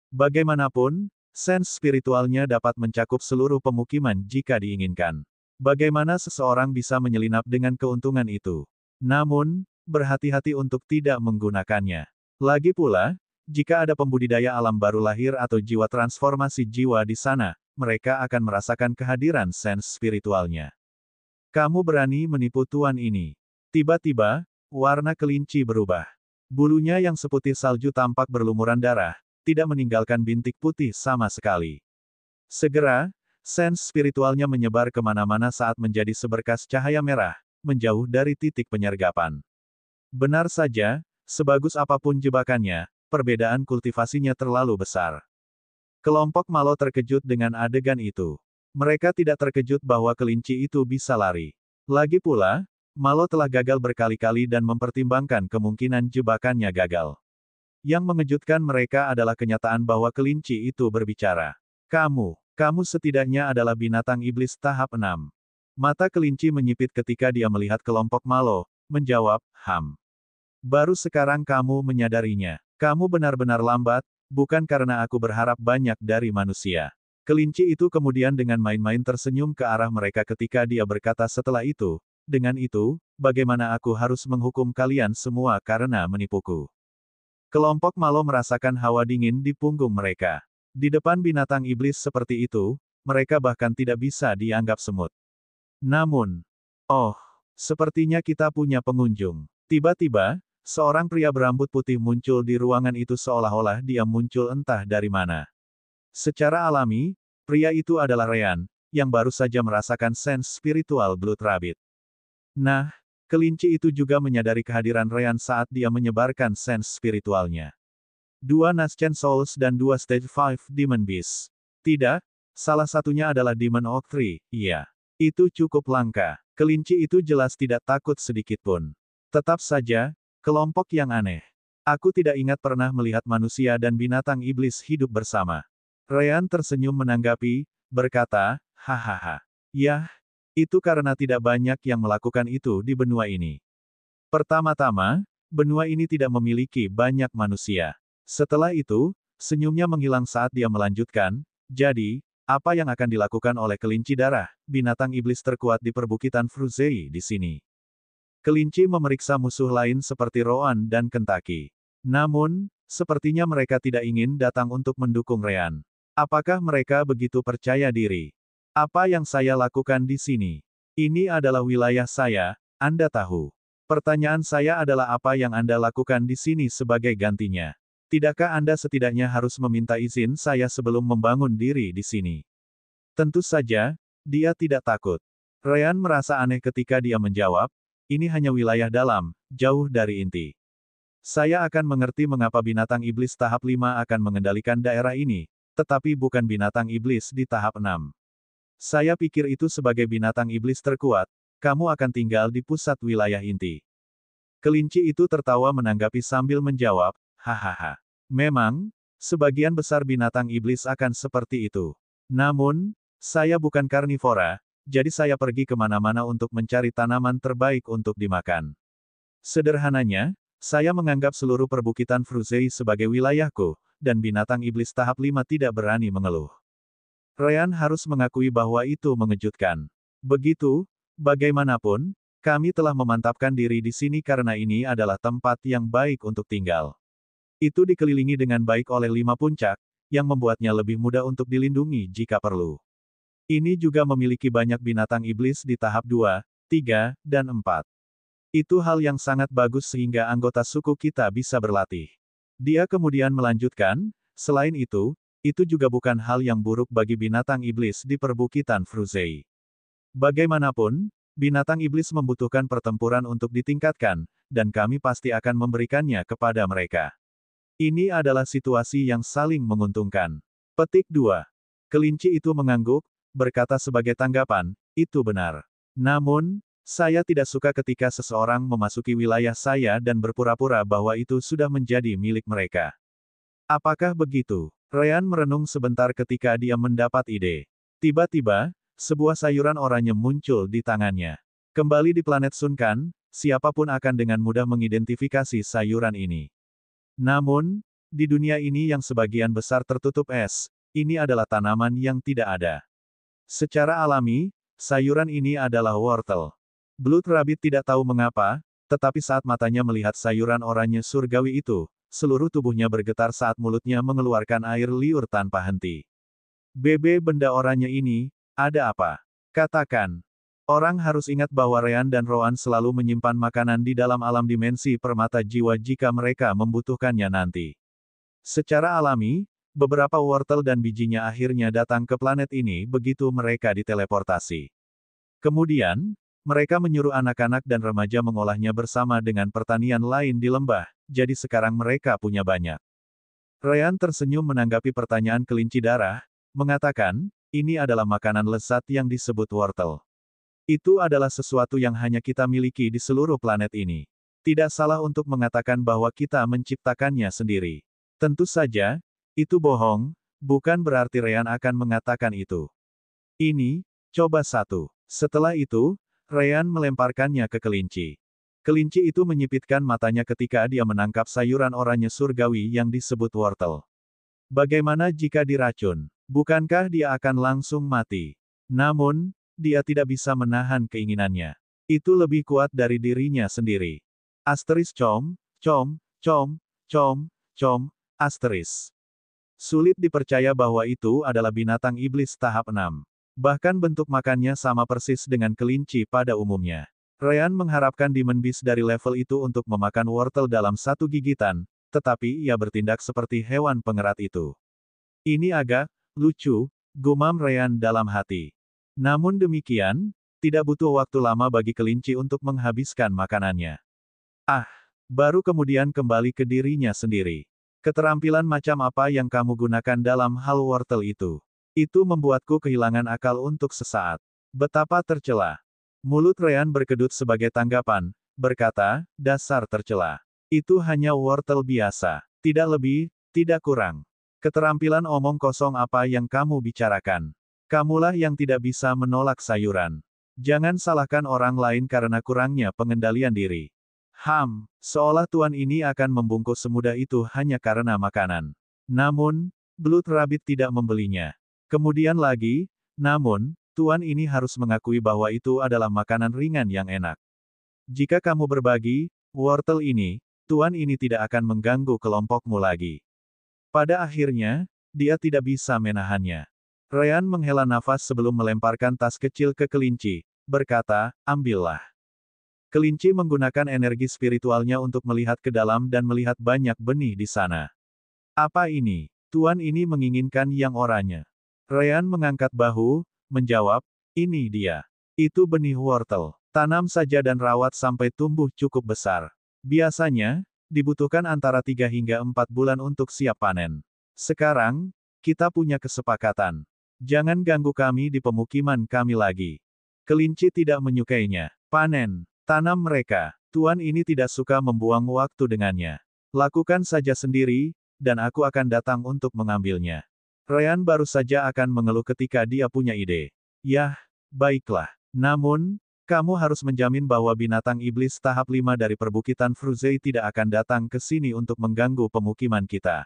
Bagaimanapun, sense spiritualnya dapat mencakup seluruh pemukiman jika diinginkan. Bagaimana seseorang bisa menyelinap dengan keuntungan itu? Namun, berhati-hati untuk tidak menggunakannya. Lagi pula, jika ada pembudidaya alam baru lahir atau jiwa transformasi jiwa di sana, mereka akan merasakan kehadiran sense spiritualnya. Kamu berani menipu tuan ini. Tiba-tiba, warna kelinci berubah. Bulunya yang seputih salju tampak berlumuran darah, tidak meninggalkan bintik putih sama sekali. Segera, sense spiritualnya menyebar kemana-mana saat menjadi seberkas cahaya merah, menjauh dari titik penyergapan. Benar saja, sebagus apapun jebakannya, perbedaan kultivasinya terlalu besar. Kelompok Malo terkejut dengan adegan itu. Mereka tidak terkejut bahwa kelinci itu bisa lari. Lagi pula, Malo telah gagal berkali-kali dan mempertimbangkan kemungkinan jebakannya gagal. Yang mengejutkan mereka adalah kenyataan bahwa kelinci itu berbicara. Kamu setidaknya adalah binatang iblis tahap 6. Mata kelinci menyipit ketika dia melihat kelompok Malo, menjawab, Baru sekarang kamu menyadarinya. Kamu benar-benar lambat, bukan karena aku berharap banyak dari manusia. Kelinci itu kemudian dengan main-main tersenyum ke arah mereka ketika dia berkata setelah itu, dengan itu, bagaimana aku harus menghukum kalian semua karena menipuku? Kelompok Malo merasakan hawa dingin di punggung mereka. Di depan binatang iblis seperti itu, mereka bahkan tidak bisa dianggap semut. Namun, oh, sepertinya kita punya pengunjung. Tiba-tiba, seorang pria berambut putih muncul di ruangan itu seolah-olah dia muncul entah dari mana. Secara alami, pria itu adalah Ryan, yang baru saja merasakan sense spiritual Blood Rabbit. Nah, kelinci itu juga menyadari kehadiran Ryan saat dia menyebarkan sense spiritualnya. 2 Nascent Souls dan 2 Stage 5 Demon Beast. Tidak, salah satunya adalah Demon Oak Tree, iya. Itu cukup langka. Kelinci itu jelas tidak takut sedikit pun. Tetap saja, kelompok yang aneh. Aku tidak ingat pernah melihat manusia dan binatang iblis hidup bersama. Ryan tersenyum menanggapi, berkata, hahaha. Yah, itu karena tidak banyak yang melakukan itu di benua ini. Pertama-tama, benua ini tidak memiliki banyak manusia. Setelah itu, senyumnya menghilang saat dia melanjutkan, jadi, apa yang akan dilakukan oleh kelinci darah, binatang iblis terkuat di perbukitan Fruzei di sini? Kelinci memeriksa musuh lain seperti Roan dan Kentucky. Namun, sepertinya mereka tidak ingin datang untuk mendukung Ryan. Apakah mereka begitu percaya diri? Apa yang saya lakukan di sini? Ini adalah wilayah saya, Anda tahu. Pertanyaan saya adalah apa yang Anda lakukan di sini sebagai gantinya? Tidakkah Anda setidaknya harus meminta izin saya sebelum membangun diri di sini? Tentu saja, dia tidak takut. Ryan merasa aneh ketika dia menjawab, ini hanya wilayah dalam, jauh dari inti. Saya akan mengerti mengapa binatang iblis tahap 5 akan mengendalikan daerah ini, tetapi bukan binatang iblis di tahap 6. Saya pikir itu sebagai binatang iblis terkuat, kamu akan tinggal di pusat wilayah inti. Kelinci itu tertawa menanggapi sambil menjawab, hahaha. Memang, sebagian besar binatang iblis akan seperti itu. Namun, saya bukan karnivora, jadi saya pergi kemana-mana untuk mencari tanaman terbaik untuk dimakan. Sederhananya, saya menganggap seluruh perbukitan Fruzei sebagai wilayahku, dan binatang iblis tahap 5 tidak berani mengeluh. Ryan harus mengakui bahwa itu mengejutkan. Begitu, bagaimanapun, kami telah memantapkan diri di sini karena ini adalah tempat yang baik untuk tinggal. Itu dikelilingi dengan baik oleh 5 puncak, yang membuatnya lebih mudah untuk dilindungi jika perlu. Ini juga memiliki banyak binatang iblis di tahap 2, 3, dan 4. Itu hal yang sangat bagus sehingga anggota suku kita bisa berlatih. Dia kemudian melanjutkan, selain itu juga bukan hal yang buruk bagi binatang iblis di perbukitan Fruzei. Bagaimanapun, binatang iblis membutuhkan pertempuran untuk ditingkatkan, dan kami pasti akan memberikannya kepada mereka. Ini adalah situasi yang saling menguntungkan. Petik 2. Kelinci itu mengangguk, berkata sebagai tanggapan, itu benar. Namun, saya tidak suka ketika seseorang memasuki wilayah saya dan berpura-pura bahwa itu sudah menjadi milik mereka. Apakah begitu? Ryan merenung sebentar ketika dia mendapat ide. Tiba-tiba, sebuah sayuran oranye muncul di tangannya. Kembali di planet Sunkan, siapapun akan dengan mudah mengidentifikasi sayuran ini. Namun, di dunia ini yang sebagian besar tertutup es, ini adalah tanaman yang tidak ada. Secara alami, sayuran ini adalah wortel. Blood Rabbit tidak tahu mengapa, tetapi saat matanya melihat sayuran oranye surgawi itu, seluruh tubuhnya bergetar saat mulutnya mengeluarkan air liur tanpa henti. Bebe benda oranye ini, ada apa? Katakan. Orang harus ingat bahwa Ryan dan Roan selalu menyimpan makanan di dalam alam dimensi permata jiwa jika mereka membutuhkannya nanti. Secara alami, beberapa wortel dan bijinya akhirnya datang ke planet ini begitu mereka diteleportasi. Kemudian, mereka menyuruh anak-anak dan remaja mengolahnya bersama dengan pertanian lain di lembah, jadi sekarang mereka punya banyak. Ryan tersenyum menanggapi pertanyaan kelinci darah, mengatakan, ini adalah makanan lezat yang disebut wortel. Itu adalah sesuatu yang hanya kita miliki di seluruh planet ini. Tidak salah untuk mengatakan bahwa kita menciptakannya sendiri. Tentu saja, itu bohong, bukan berarti Ryan akan mengatakan itu. Ini, coba satu. Setelah itu, Ryan melemparkannya ke kelinci. Kelinci itu menyipitkan matanya ketika dia menangkap sayuran oranye surgawi yang disebut wortel. Bagaimana jika diracun? Bukankah dia akan langsung mati? Namun, dia tidak bisa menahan keinginannya. Itu lebih kuat dari dirinya sendiri. Asteris com, com, com, com, com, asteris. Sulit dipercaya bahwa itu adalah binatang iblis tahap 6. Bahkan bentuk makannya sama persis dengan kelinci pada umumnya. Ryan mengharapkan Demon Beast dari level itu untuk memakan wortel dalam satu gigitan, tetapi ia bertindak seperti hewan pengerat itu. Ini agak lucu, gumam Ryan dalam hati. Namun demikian, tidak butuh waktu lama bagi kelinci untuk menghabiskan makanannya. Baru kemudian kembali ke dirinya sendiri. Keterampilan macam apa yang kamu gunakan dalam hal wortel itu? Itu membuatku kehilangan akal untuk sesaat. Betapa tercela. Mulut Ryan berkedut sebagai tanggapan, berkata, dasar tercela. Itu hanya wortel biasa. Tidak lebih, tidak kurang. Keterampilan omong kosong apa yang kamu bicarakan. Kamulah yang tidak bisa menolak sayuran. Jangan salahkan orang lain karena kurangnya pengendalian diri. Seolah tuan ini akan membungkus semudah itu hanya karena makanan. Namun, Blood Rabbit tidak membelinya. Kemudian lagi, namun, tuan ini harus mengakui bahwa itu adalah makanan ringan yang enak. Jika kamu berbagi, wortel ini, tuan ini tidak akan mengganggu kelompokmu lagi. Pada akhirnya, dia tidak bisa menahannya. Ryan menghela nafas sebelum melemparkan tas kecil ke kelinci, berkata, ambillah. Kelinci menggunakan energi spiritualnya untuk melihat ke dalam dan melihat banyak benih di sana. Apa ini? Tuan ini menginginkan yang oranye. Ryan mengangkat bahu, menjawab, ini dia. Itu benih wortel. Tanam saja dan rawat sampai tumbuh cukup besar. Biasanya, dibutuhkan antara 3 hingga 4 bulan untuk siap panen. Sekarang, kita punya kesepakatan. Jangan ganggu kami di pemukiman kami lagi. Kelinci tidak menyukainya. Panen. Tanam mereka. Tuan ini tidak suka membuang waktu dengannya. Lakukan saja sendiri, dan aku akan datang untuk mengambilnya. Ryan baru saja akan mengeluh ketika dia punya ide. Yah, baiklah. Namun, kamu harus menjamin bahwa binatang iblis tahap 5 dari perbukitan Fruzei tidak akan datang ke sini untuk mengganggu pemukiman kita.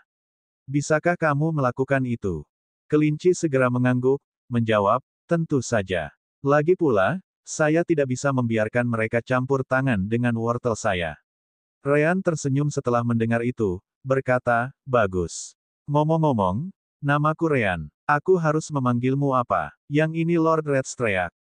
Bisakah kamu melakukan itu? Kelinci segera mengangguk, menjawab, tentu saja. Lagi pula, saya tidak bisa membiarkan mereka campur tangan dengan wortel saya. Ryan tersenyum setelah mendengar itu, berkata, bagus. Ngomong-ngomong, namaku Ryan. Aku harus memanggilmu apa? Yang ini Lord Redstreak.